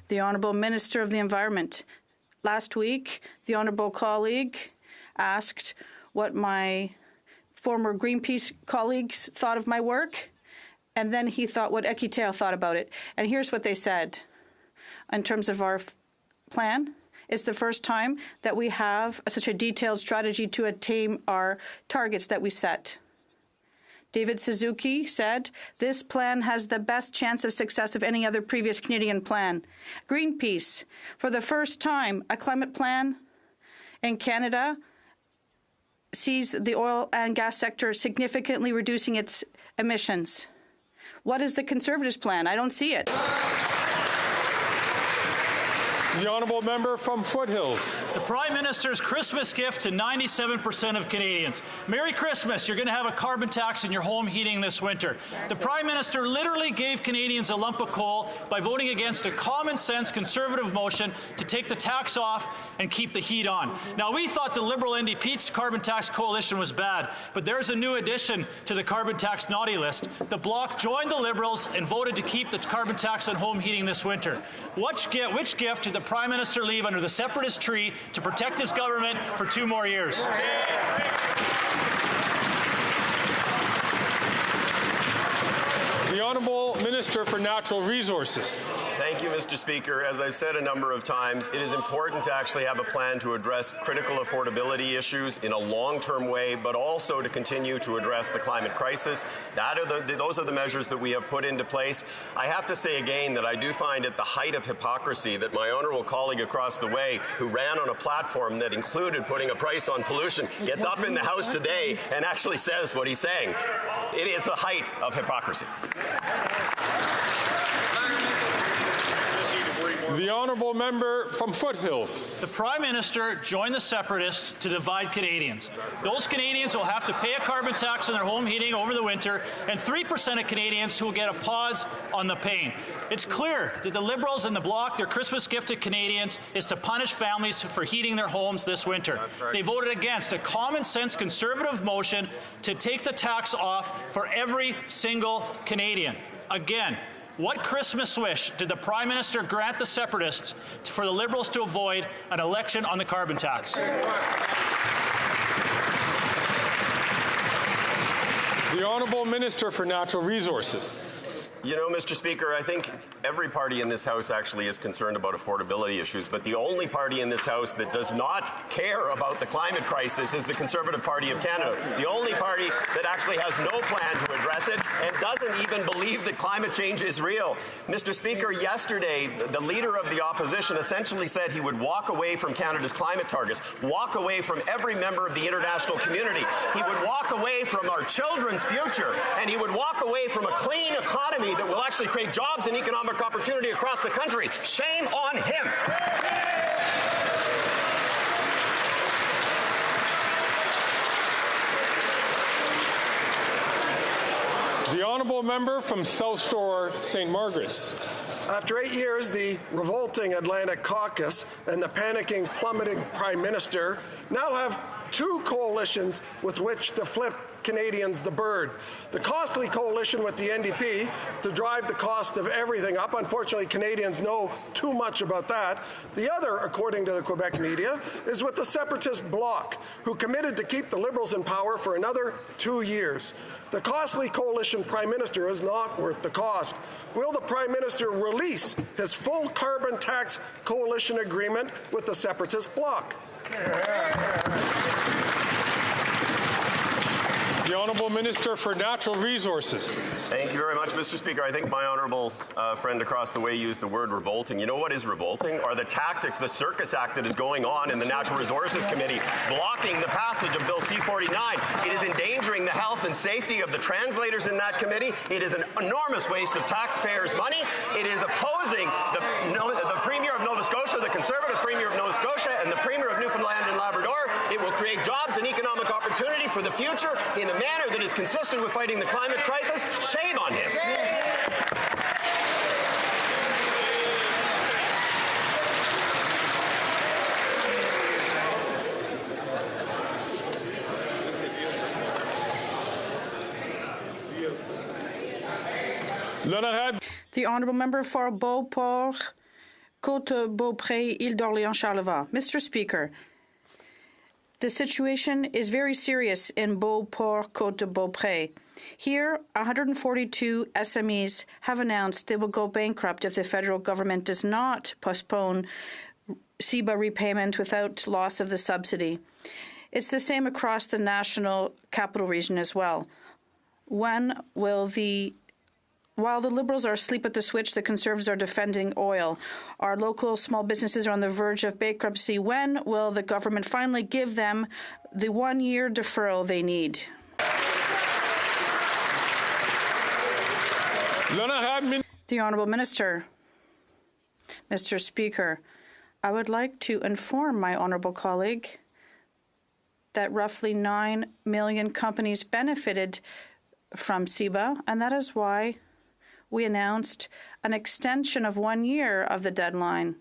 The Honourable Minister of the Environment. Last week, the Honourable colleague asked what my former Greenpeace colleagues thought of my work, and then he thought what Equiterre thought about it. And here's what they said. In terms of our plan, it's the first time that we have such a detailed strategy to attain our targets that we set. David Suzuki said, this plan has the best chance of success of any other previous Canadian plan. Greenpeace, for the first time, a climate plan in Canada sees the oil and gas sector significantly reducing its emissions. What is the Conservatives' plan? I don't see it. The honourable member from Foothills. The Prime Minister's Christmas gift to 97% of Canadians. Merry Christmas. You're going to have a carbon tax in your home heating this winter. The Prime Minister literally gave Canadians a lump of coal by voting against a common-sense Conservative motion to take the tax off and keep the heat on. Now, we thought the Liberal NDP carbon tax coalition was bad, but there's a new addition to the carbon tax naughty list. The Bloc joined the Liberals and voted to keep the carbon tax on home heating this winter. Which gift did the Prime Minister leave under the separatist tree to protect his government for 2 more years? The Honourable Minister for Natural Resources. Thank you, Mr. Speaker. As I've said a number of times, it is important to actually have a plan to address critical affordability issues in a long-term way, but also to continue to address the climate crisis. Those are the measures that we have put into place. I have to say again that I do find it the height of hypocrisy that my honourable colleague across the way, who ran on a platform that included putting a price on pollution, gets up in the House today and actually says what he's saying. It is the height of hypocrisy. The honourable member from Foothills. The Prime Minister joined the separatists to divide Canadians. Those Canadians will have to pay a carbon tax on their home heating over the winter, and 3% of Canadians who will get a pause on the pain. It's clear that the Liberals and the Bloc, their Christmas gift to Canadians is to punish families for heating their homes this winter. Right. They voted against a common-sense Conservative motion to take the tax off for every single Canadian. Again, what Christmas wish did the Prime Minister grant the separatists for the Liberals to avoid an election on the carbon tax? The Honourable Minister for Natural Resources. You know, Mr. Speaker, I think every party in this House actually is concerned about affordability issues, but the only party in this House that does not care about the climate crisis is the Conservative Party of Canada. The only party that actually has no plan to address it and doesn't even believe that climate change is real. Mr. Speaker, yesterday, the Leader of the Opposition essentially said he would walk away from Canada's climate targets, walk away from every member of the international community. He would walk away from our children's future, and he would walk away from a clean economy that will actually create jobs and economic opportunity across the country. Shame on him. The honourable member from South Shore, St. Margaret's. After 8 years, the revolting Atlantic Caucus and the panicking, plummeting Prime Minister now have 2 coalitions with which to flip Canadians the bird. The costly coalition with the NDP to drive the cost of everything up. Unfortunately, Canadians know too much about that. The other, according to the Quebec media, is with the separatist Bloc, who committed to keep the Liberals in power for another 2 years. The costly coalition Prime Minister is not worth the cost. Will the Prime Minister release his full carbon tax coalition agreement with the separatist Bloc? The Honourable Minister for Natural Resources. Thank you very much, Mr. Speaker. I think my honourable friend across the way used the word revolting. You know what is revolting? Are the tactics, the circus act that is going on in the Natural Resources Committee, blocking the passage of Bill C-49. It is endangering the health and safety of the translators in that committee. It is an enormous waste of taxpayers' money. It is opposing the Premier of Nova Scotia, the Conservative Premier of Nova Scotia, and the Premier of Newfoundland and Labrador. It will create jobs and economic opportunity for the future in a manner that is consistent with fighting the climate crisis. Shame on him. The Honourable Member for Beauport, Côte-Beaupré, Île d'Orléans, Charlevoix. Mr. Speaker, the situation is very serious in Beauport, Côte-Beaupré. Here, 142 SMEs have announced they will go bankrupt if the federal government does not postpone CEBA repayment without loss of the subsidy. It's the same across the National Capital Region as well. While the Liberals are asleep at the switch, the Conservatives are defending oil. Our local small businesses are on the verge of bankruptcy. When will the government finally give them the 1-year deferral they need? The Honourable Minister. Mr. Speaker, I would like to inform my honourable colleague that roughly 9 million companies benefited from CEBA, and that is why we announced an extension of 1 year of the deadline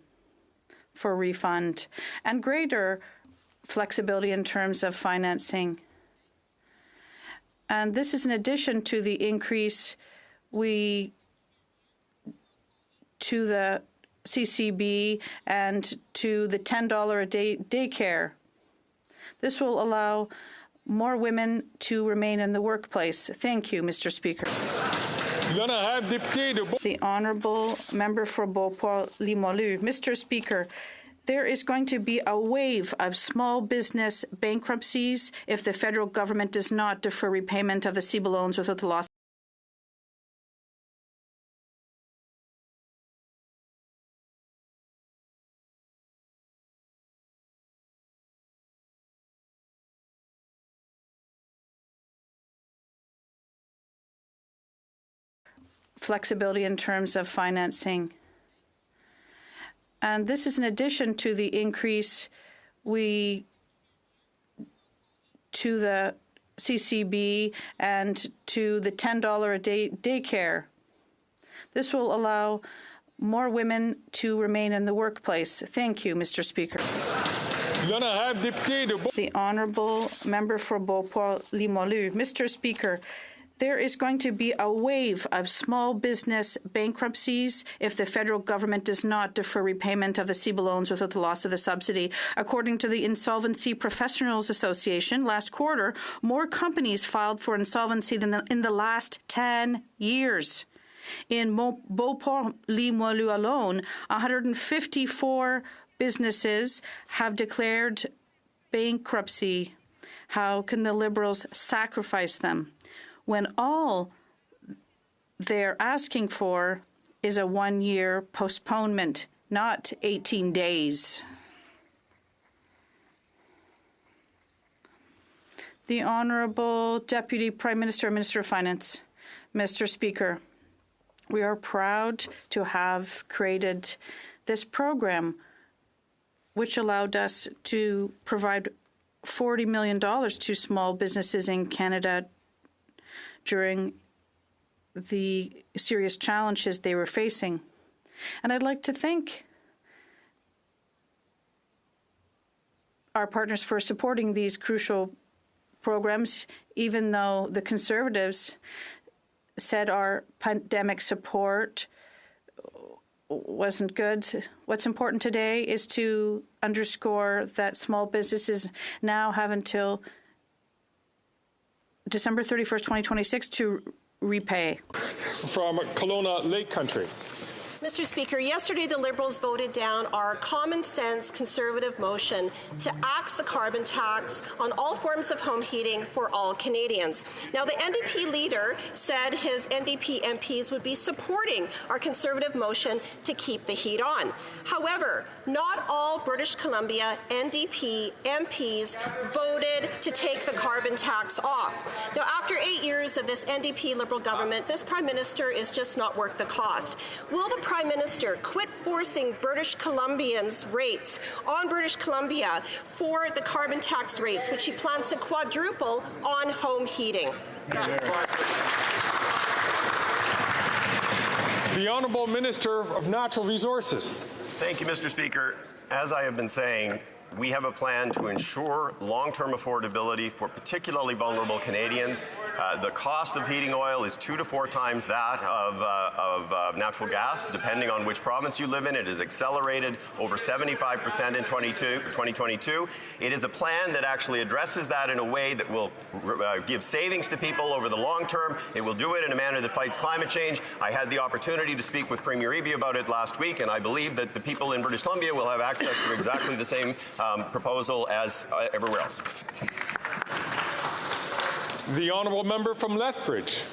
for refund and greater flexibility in terms of financing. And this is in addition to the increase to the CCB and to the $10 a day daycare. This will allow more women to remain in the workplace. Thank you, Mr. Speaker. The Honourable Member for Beauport-Limoilou. Mr. Speaker, there is going to be a wave of small business bankruptcies if the federal government does not defer repayment of the CEBA loans without the loss. Flexibility in terms of financing. And this is in addition to the increase to the CCB and to the $10 a day daycare. This will allow more women to remain in the workplace. Thank you, Mr. Speaker. The Honourable Member for Beauport-Limoilou. Mr. Speaker, there is going to be a wave of small business bankruptcies if the federal government does not defer repayment of the CEBA loans without the loss of the subsidy. According to the Insolvency Professionals Association, last quarter, more companies filed for insolvency than in the last 10 years. In Beauport-Limoilou alone, 154 businesses have declared bankruptcy. How can the Liberals sacrifice them when all they're asking for is a 1-year postponement, not 18 days? The Honourable Deputy Prime Minister, Minister of Finance. Mr. Speaker, we are proud to have created this program which allowed us to provide $40 million to small businesses in Canada during the serious challenges they were facing. And I'd like to thank our partners for supporting these crucial programs, even though the Conservatives said our pandemic support wasn't good. What's important today is to underscore that small businesses now have until December 31st, 2026 to repay. From Kelowna Lake Country. Mr. Speaker, yesterday the Liberals voted down our common-sense Conservative motion to axe the carbon tax on all forms of home heating for all Canadians. Now, the NDP leader said his NDP MPs would be supporting our Conservative motion to keep the heat on. However, not all British Columbia NDP MPs voted to take the carbon tax off. Now, after 8 years of this NDP Liberal government, this Prime Minister is just not worth the cost. Will the Prime Minister quit forcing British Columbians' rates on British Columbia for the carbon tax rates, which he plans to quadruple on home heating? The Honourable Minister of Natural Resources. Thank you, Mr. Speaker. As I have been saying, we have a plan to ensure long-term affordability for particularly vulnerable Canadians. The cost of heating oil is 2 to 4 times that of natural gas, depending on which province you live in. It is accelerated over 75% in 2022. It is a plan that actually addresses that in a way that will give savings to people over the long term. It will do it in a manner that fights climate change. I had the opportunity to speak with Premier Eby about it last week, and I believe that the people in British Columbia will have access to exactly the same proposal as everywhere else. The Honourable Member from Lethbridge.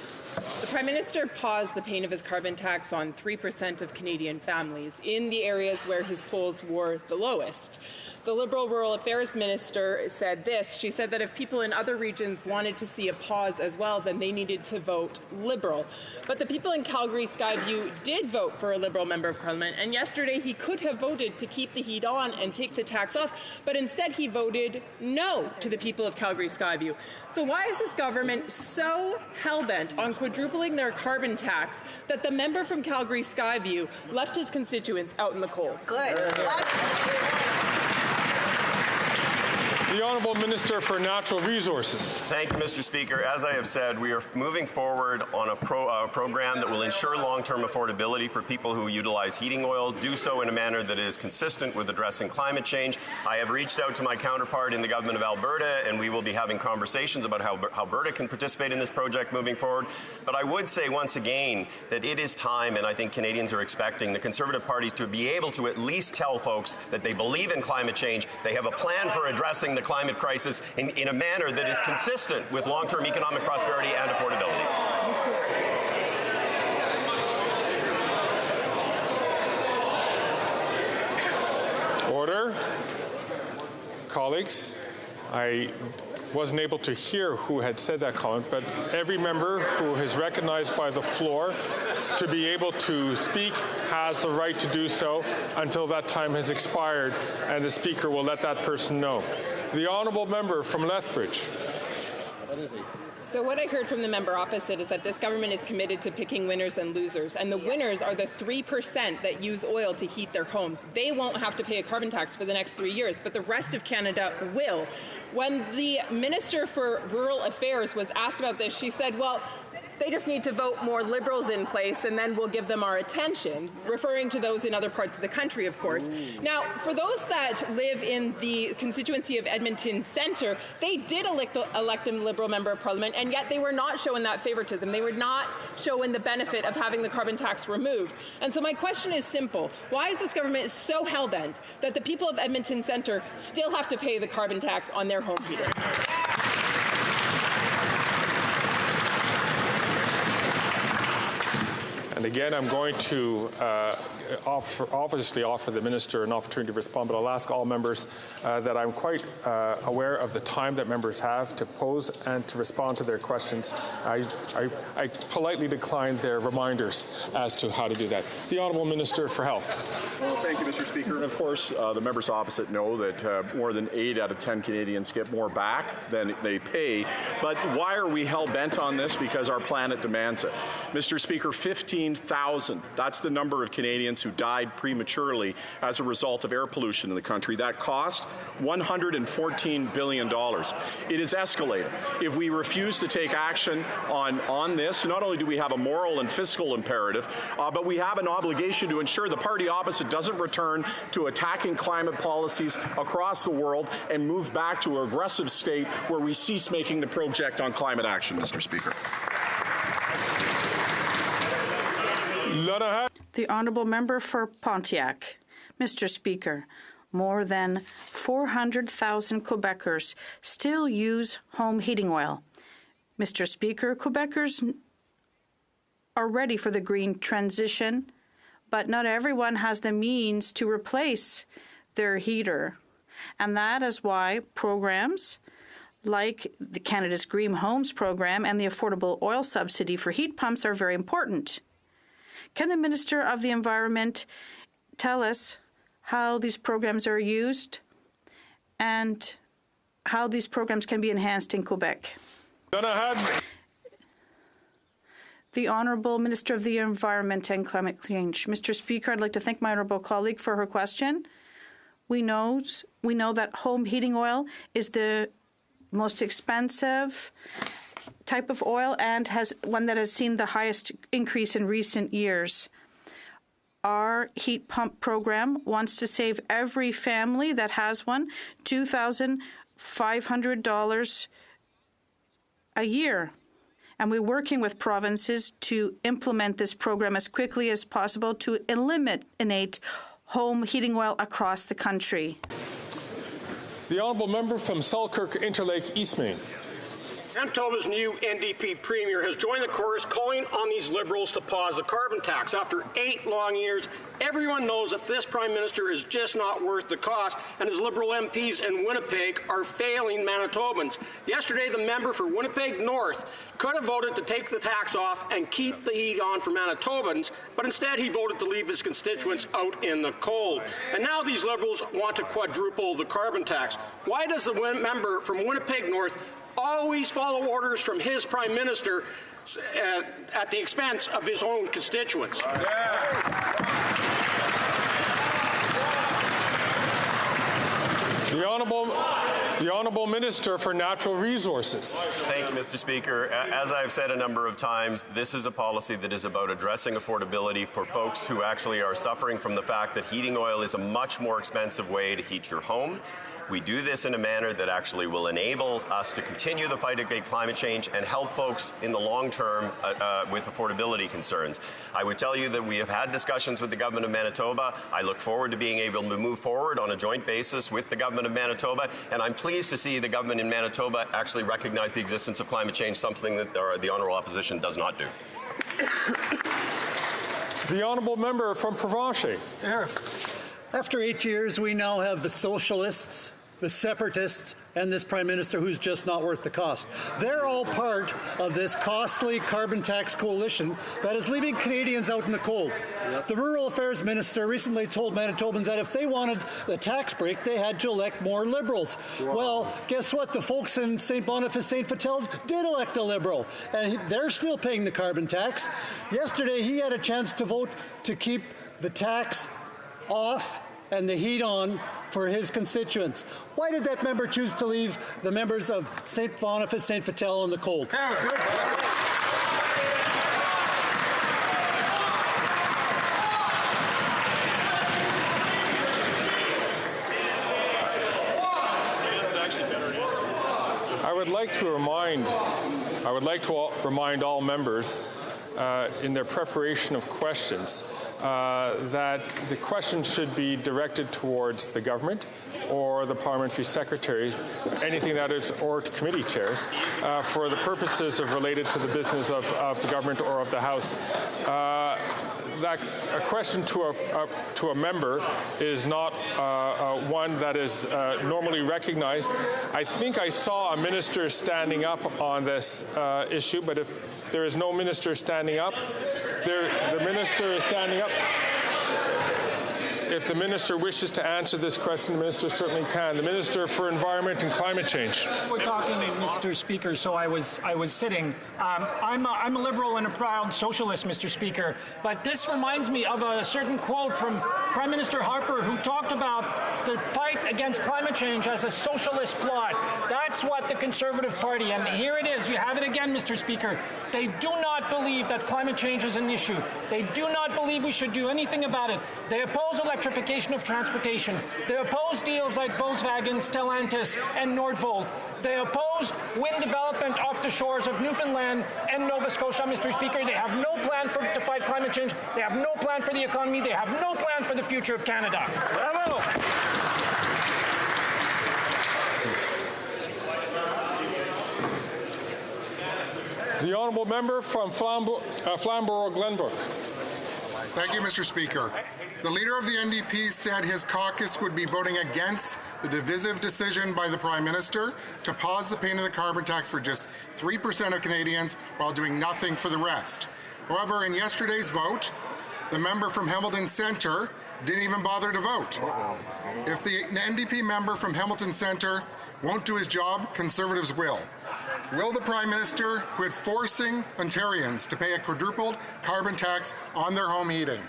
The Prime Minister paused the paying of his carbon tax on 3% of Canadian families in the areas where his polls were the lowest. The Liberal Rural Affairs Minister said this. She said that if people in other regions wanted to see a pause as well, then they needed to vote Liberal. But the people in Calgary Skyview did vote for a Liberal Member of Parliament, and yesterday he could have voted to keep the heat on and take the tax off, but instead he voted no to the people of Calgary Skyview. So why is this government so hell-bent on quadrupling their carbon tax that the member from Calgary Skyview left his constituents out in the cold? Good. The Honourable Minister for Natural Resources. Thank you, Mr. Speaker. As I have said, we are moving forward on a program that will ensure long-term affordability for people who utilize heating oil, do so in a manner that is consistent with addressing climate change. I have reached out to my counterpart in the government of Alberta, and we will be having conversations about how Alberta can participate in this project moving forward. But I would say once again that it is time, and I think Canadians are expecting the Conservative Party to be able to at least tell folks that they believe in climate change, they have a plan for addressing the climate crisis in a manner that is consistent with long-term economic prosperity and affordability. Order. Colleagues, I wasn't able to hear who had said that comment, but every member who is recognized by the floor to be able to speak has the right to do so until that time has expired, and the Speaker will let that person know. The Honourable Member from Lethbridge. So what I heard from the member opposite is that this government is committed to picking winners and losers, and the winners are the 3% that use oil to heat their homes. They won't have to pay a carbon tax for the next 3 years, but the rest of Canada will. When the Minister for Rural Affairs was asked about this, she said, well, they just need to vote more Liberals in place and then we'll give them our attention, referring to those in other parts of the country, of course. Now, for those that live in the constituency of Edmonton Centre, they did elect a Liberal Member of Parliament, and yet they were not showing that favoritism. They were not showing the benefit of having the carbon tax removed. And so my question is simple. Why is this government so hell-bent that the people of Edmonton Centre still have to pay the carbon tax on their home heating? And again, I'm going to obviously offer the Minister an opportunity to respond, but I'll ask all members that I'm quite aware of the time that members have to pose and to respond to their questions. I politely decline their reminders as to how to do that. The Honourable Minister for Health. Well, thank you, Mr. Speaker. And of course, the members opposite know that more than 8 out of 10 Canadians get more back than they pay. But why are we hell-bent on this? Because our planet demands it. Mr. Speaker, 15,000, that's the number of Canadians who died prematurely as a result of air pollution in the country. That cost $114 billion. It is escalating. If we refuse to take action on this, not only do we have a moral and fiscal imperative, but we have an obligation to ensure the party opposite doesn't return to attacking climate policies across the world and move back to an aggressive state where we cease making the project on climate action, Mr. Speaker. The Honourable Member for Pontiac. Mr. Speaker, more than 400,000 Quebecers still use home heating oil. Mr. Speaker, Quebecers are ready for the green transition, but not everyone has the means to replace their heater. And that is why programs like the Canada's Green Homes program and the affordable oil subsidy for heat pumps are very important. Can the Minister of the Environment tell us how these programs are used and how these programs can be enhanced in Quebec? The Honourable Minister of the Environment and Climate Change. Mr. Speaker, I'd like to thank my honourable colleague for her question. We know that home heating oil is the most expensive type of oil and has one that has seen the highest increase in recent years. Our heat pump program wants to save every family that has one $2,500 a year. And we're working with provinces to implement this program as quickly as possible to eliminate home heating oil across the country. The Honourable Member from Selkirk Interlake Eastmain. Manitoba's new NDP premier has joined the chorus calling on these Liberals to pause the carbon tax. After 8 long years, everyone knows that this Prime Minister is just not worth the cost, and his Liberal MPs in Winnipeg are failing Manitobans. Yesterday, the member for Winnipeg North could have voted to take the tax off and keep the heat on for Manitobans, but instead he voted to leave his constituents out in the cold. And now these Liberals want to quadruple the carbon tax. Why does the member from Winnipeg North always follow orders from his Prime Minister at the expense of his own constituents? The Honourable Minister for Natural Resources. Thank you, Mr. Speaker. As I've said a number of times, this is a policy that is about addressing affordability for folks who actually are suffering from the fact that heating oil is a much more expensive way to heat your home. We do this in a manner that actually will enable us to continue the fight against climate change and help folks in the long term with affordability concerns. I would tell you that we have had discussions with the Government of Manitoba. I look forward to being able to move forward on a joint basis with the Government of Manitoba, and I'm pleased to see the government in Manitoba actually recognize the existence of climate change, something that the Honourable Opposition does not do. The Honourable Member from Provencher. After 8 years, we now have the socialists, the separatists, and this Prime Minister who's just not worth the cost. They're all part of this costly carbon tax coalition that is leaving Canadians out in the cold. The Rural Affairs Minister recently told Manitobans that if they wanted the tax break, they had to elect more Liberals. Well, guess what? The folks in St. Boniface, St. Vital did elect a Liberal, and they're still paying the carbon tax. Yesterday, he had a chance to vote to keep the tax off and the heat on for his constituents. Why did that member choose to leave the members of St. Boniface, St. Vital in the cold? I would like to remind all members in their preparation of questions that the questions should be directed towards the government or the parliamentary secretaries, anything that is, or to committee chairs, for the purposes of related to the business of the government or of the House. That a question to a member is not one that is normally recognized. I think I saw a minister standing up on this issue, but if there is no minister standing up, the minister is standing up. If the minister wishes to answer this question, the minister certainly can. The Minister for Environment and Climate Change. We're talking, Mr. Speaker, so I was sitting. I'm a Liberal and a proud socialist, Mr. Speaker, but this reminds me of a certain quote from Prime Minister Harper, who talked about the fight against climate change as a socialist plot. That's what the Conservative Party, and here it is, you have it again, Mr. Speaker. They do not believe that climate change is an issue. They do not believe we should do anything about it. They oppose electrification of transportation. They oppose deals like Volkswagen, Stellantis, and Nordvolt. They oppose wind development off the shores of Newfoundland and Nova Scotia, Mr. Speaker. They have no plan to fight climate change. They have no plan for the economy. They have no plan for the future of Canada. Bravo! The Honourable Member from Flamborough-Glenbrook. Thank you, Mr. Speaker. The Leader of the NDP said his caucus would be voting against the divisive decision by the Prime Minister to pause the payment of the carbon tax for just 3% of Canadians while doing nothing for the rest. However, in yesterday's vote, the member from Hamilton Centre didn't even bother to vote. If the NDP member from Hamilton Centre won't do his job, Conservatives will. Will the Prime Minister quit forcing Ontarians to pay a quadrupled carbon tax on their home heating?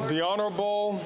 The Honourable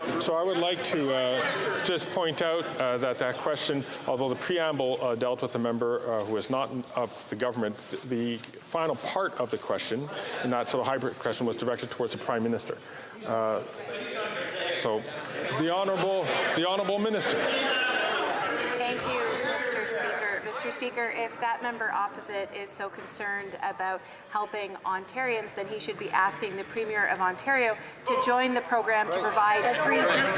So I would like to just point out that question, although the preamble dealt with a member who is not of the government, the final part of the question, and that sort of hybrid question, was directed towards the Prime Minister. So the Honourable Minister. Thank you, Mr. Speaker. Mr. Speaker, if that member opposite is so concerned about helping Ontarians, then he should be asking the Premier of Ontario to join the program to provide free heat pumps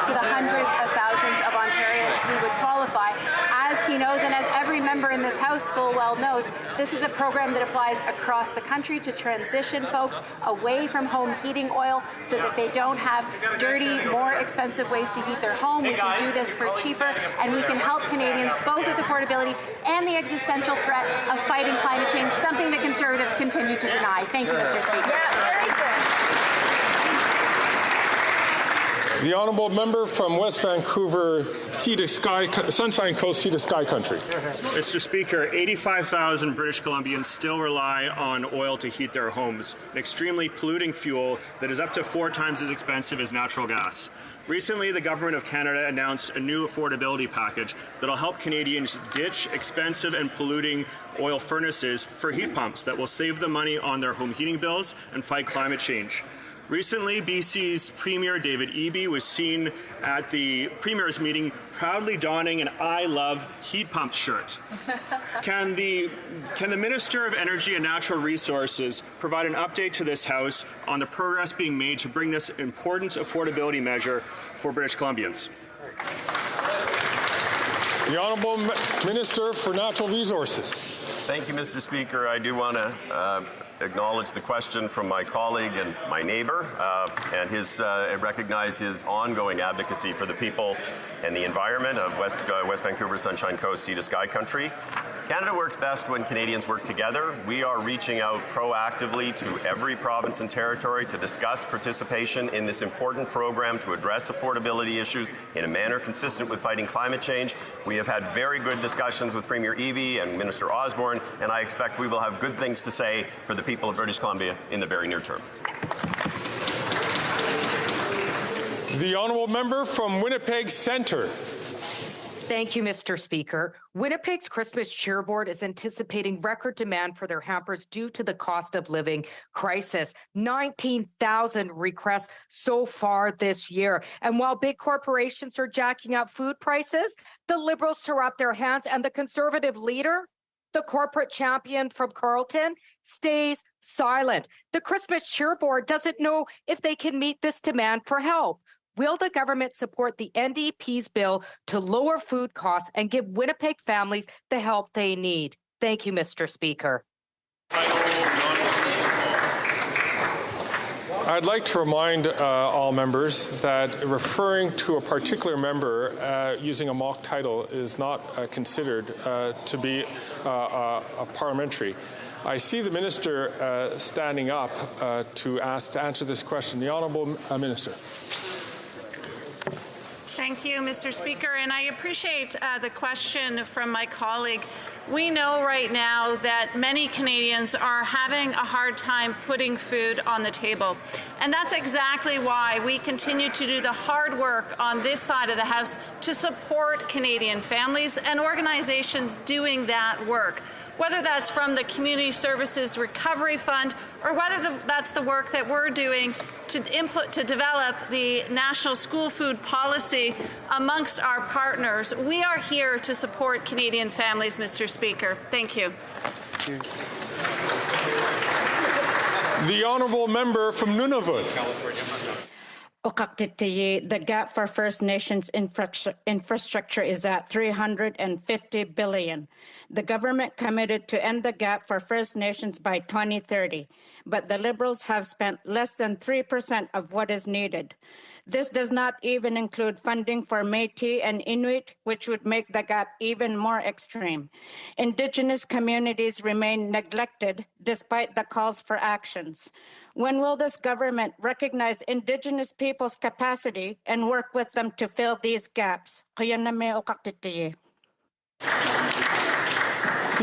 to the hundreds of thousands of Ontarians who would qualify. As he knows, and as every member in this House full well knows, this is a program that applies across the country to transition folks away from home heating oil so that they don't have dirty, more expensive ways to heat their home. We can do this for cheaper, and we can help Canadians both with affordability and the existential threat of fighting climate change, something that Conservatives continue to deny. Thank you, Mr. Speaker. The Honourable Member from West Vancouver, Sunshine Coast, Sea to Sky Country. Mr. Speaker, 85,000 British Columbians still rely on oil to heat their homes, an extremely polluting fuel that is up to 4 times as expensive as natural gas. Recently, the Government of Canada announced a new affordability package that will help Canadians ditch expensive and polluting oil furnaces for heat pumps that will save them money on their home heating bills and fight climate change. Recently, BC's Premier David Eby was seen at the Premier's meeting proudly donning an I Love Heat Pump shirt. Can the Minister of Energy and Natural Resources provide an update to this House on the progress being made to bring this important affordability measure for British Columbians? The Honourable Minister for Natural Resources. Thank you, Mr. Speaker. I do want to acknowledge the question from my colleague and my neighbour, and recognize his ongoing advocacy for the people and the environment of West Vancouver, Sunshine Coast, Sea to Sky Country. Canada works best when Canadians work together. We are reaching out proactively to every province and territory to discuss participation in this important program to address affordability issues in a manner consistent with fighting climate change. We have had very good discussions with Premier Eby and Minister Osborne, and I expect we will have good things to say for the people of British Columbia in the very near term. The Honourable Member from Winnipeg Centre. Thank you, Mr. Speaker. Winnipeg's Christmas Cheer Board is anticipating record demand for their hampers due to the cost of living crisis. 19,000 requests so far this year. And while big corporations are jacking up food prices, the Liberals throw up their hands, and the Conservative leader, the corporate champion from Carleton, stays silent. The Christmas Cheer Board doesn't know if they can meet this demand for help. Will the government support the NDP's bill to lower food costs and give Winnipeg families the help they need? Thank you, Mr. Speaker. I'd like to remind all members that referring to a particular member using a mock title is not considered to be parliamentary. I see the Minister standing up to answer this question. The Honourable Minister. Thank you, Mr. Speaker, and I appreciate the question from my colleague. We know right now that many Canadians are having a hard time putting food on the table, and that's exactly why we continue to do the hard work on this side of the House to support Canadian families and organizations doing that work, whether that's from the Community Services Recovery Fund or whether that's the work that we're doing to develop the national school food policy amongst our partners. We are here to support Canadian families, Mr. Speaker. Thank you. The Honourable Member from Nunavut. The gap for First Nations infrastructure is at $350 billion. The government committed to end the gap for First Nations by 2030, but the Liberals have spent less than 3% of what is needed. This does not even include funding for Métis and Inuit, which would make the gap even more extreme. Indigenous communities remain neglected despite the calls for actions. When will this government recognize Indigenous people's capacity and work with them to fill these gaps? The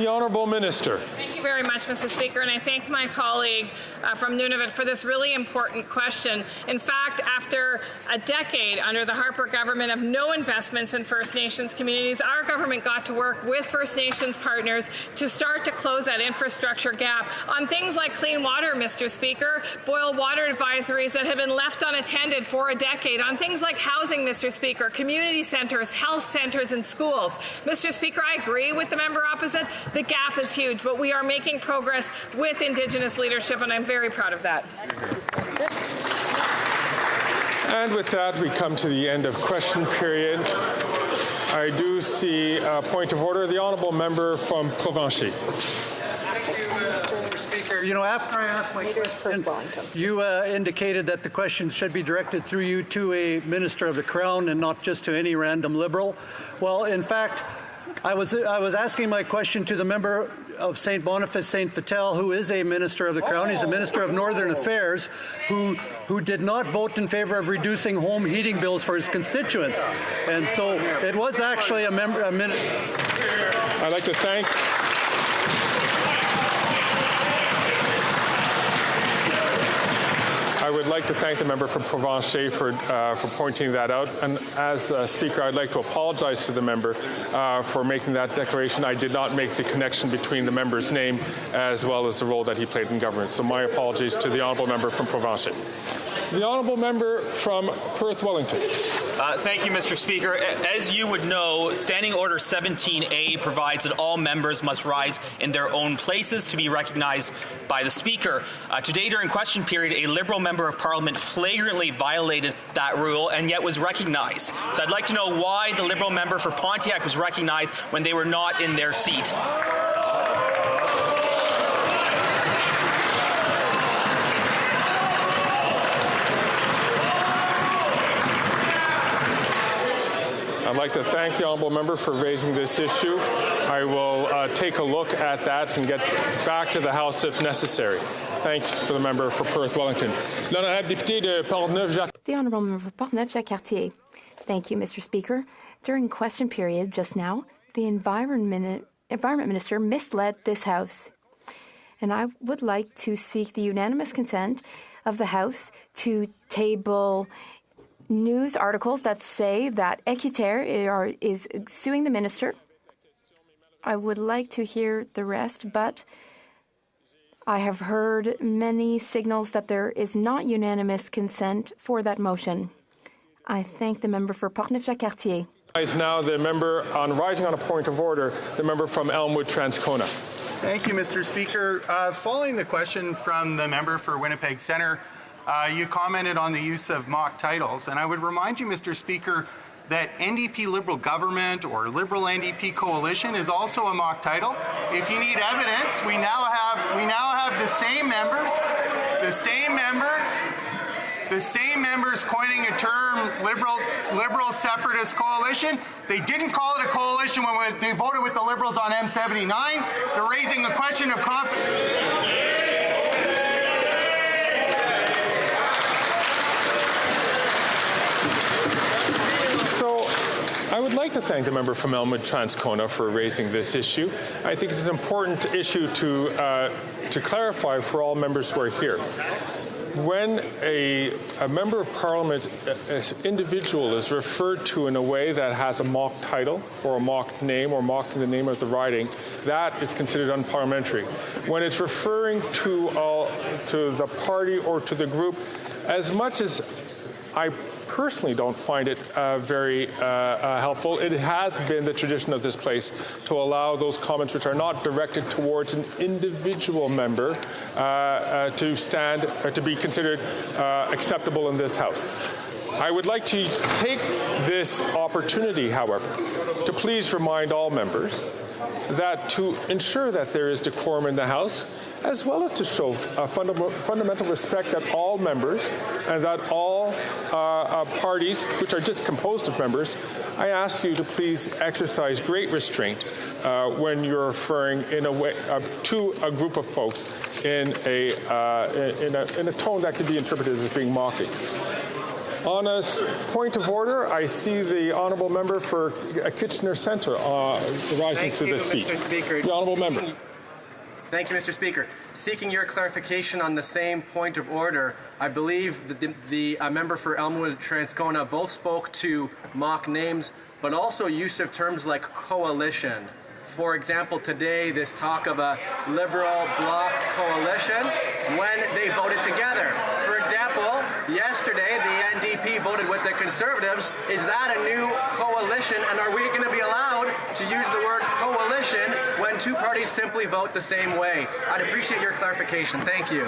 Honourable Minister. Thank you, you very much, Mr. Speaker, and I thank my colleague from Nunavut for this really important question. In fact, after a decade under the Harper government of no investments in First Nations communities, our government got to work with First Nations partners to start to close that infrastructure gap on things like clean water, Mr. Speaker, boil water advisories that have been left unattended for a decade, on things like housing, Mr. Speaker, community centres, health centres and schools. Mr. Speaker, I agree with the member opposite. The gap is huge, but we are making progress with Indigenous leadership, and I'm very proud of that. And with that, we come to the end of question period. I do see a point of order. The honourable member from Provencher. Speaker, you know, after I asked my question, you indicated that the questions should be directed through you to a Minister of the Crown and not just to any random Liberal. Well, in fact, I was asking my question to the member of St. Boniface, St. Vital, who is a Minister of the Crown. He's a Minister of Northern Affairs who did not vote in favor of reducing home heating bills for his constituents. And so it was actually I'd like to thank I would like to thank the member from Provencher for pointing that out. And as Speaker, I'd like to apologize to the member for making that declaration. I did not make the connection between the member's name as well as the role that he played in government. So my apologies to the honourable member from Provencher. The honourable member from Perth Wellington. Thank you, Mr. Speaker. As you would know, Standing Order 17A provides that all members must rise in their own places to be recognized by the Speaker. Today, during question period, a Liberal member of Parliament flagrantly violated that rule and yet was recognized. So I'd like to know why the Liberal member for Pontiac was recognized when they were not in their seat. I'd like to thank the honourable member for raising this issue. I will take a look at that and get back to the House if necessary. Thanks for the member for Perth Wellington. The honourable member for Portneuf-Jacques-Cartier. Thank you, Mr. Speaker. During question period just now, the Environment Minister misled this House. And I would like to seek the unanimous consent of the House to table news articles that say that Équiterre is suing the minister. I would like to hear the rest, but I have heard many signals that there is not unanimous consent for that motion. I thank the member for Portneuf-Jacques-Cartier. Is now the member on rising on a point of order, the member from Elmwood Transcona. Thank you, Mr. Speaker. Following the question from the member for Winnipeg Centre, you commented on the use of mock titles, and I would remind you, Mr. Speaker, that NDP Liberal Government or Liberal NDP Coalition is also a mock title. If you need evidence, we now have the same members coining a term, Liberal Separatist Coalition. They didn't call it a coalition when they voted with the Liberals on M79. They're raising the question of confidence. So I would like to thank the member from Elmwood Transcona for raising this issue. I think it's an important issue to clarify for all members who are here. When a member of Parliament, an individual, is referred to in a way that has a mock title or a mock name or mocking the name of the riding, that is considered unparliamentary. When it's referring to the party or to the group, as much as I personally don't find it very helpful, it has been the tradition of this place to allow those comments which are not directed towards an individual member to be considered acceptable in this House. I would like to take this opportunity, however, to please remind all members that to ensure that there is decorum in the House, as well as to show a fundamental respect that all members and that all parties, which are just composed of members, I ask you to please exercise great restraint when you're referring in a way to a group of folks in a tone that could be interpreted as being mocking. On a point of order, I see the honourable member for Kitchener Centre rising to their feet. Mr. Speaker. The honourable member. Thank you, Mr. Speaker. Seeking your clarification on the same point of order, I believe that the member for Elmwood-Transcona both spoke to mock names, but also use of terms like coalition. For example, today, this talk of a Liberal Bloc coalition when they voted together. For example, yesterday, the NDP voted with the Conservatives. Is that a new coalition? And are we going to be allowed to use the word coalition when two parties simply vote the same way? I'd appreciate your clarification. Thank you.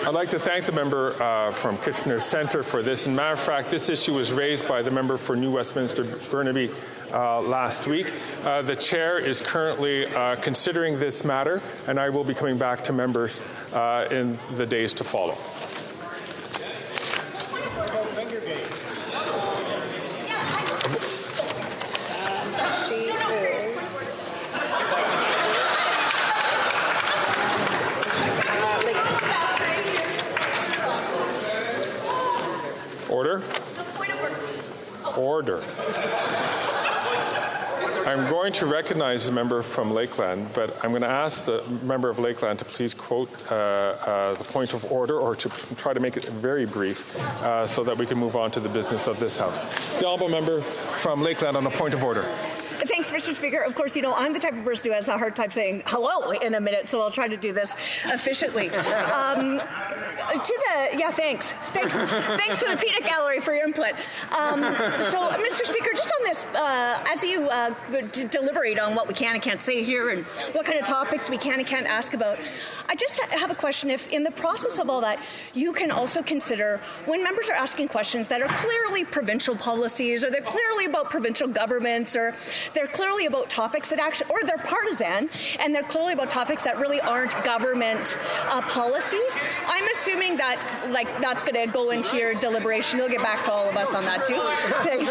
I'd like to thank the member from Kitchener Centre for this. And matter of fact, this issue was raised by the member for New Westminster Burnaby last week. The chair is currently considering this matter, and I will be coming back to members in the days to follow. Order. Order. I'm going to recognize the member from Lakeland, but I'm going to ask the member of Lakeland to please quote the point of order, or to try to make it very brief so that we can move on to the business of this House. The honourable member from Lakeland on a point of order. Thanks, Mr. Speaker. Of course, you know, I'm the type of person who has a hard time saying hello in a minute, so I'll try to do this efficiently. Thanks to the Peanut Gallery for your input. So, Mr. Speaker, just on this, as you deliberate on what we can and can't say here and what kind of topics we can and can't ask about, I just have a question. If in the process of all that, you can also consider when members are asking questions that are clearly provincial policies, or they're clearly about provincial governments, or they're clearly about topics that actually, or they're partisan, and they're clearly about topics that really aren't government policy. I'm assuming that, that's going to go into your deliberation. You'll get back to all of us on that too. Thanks.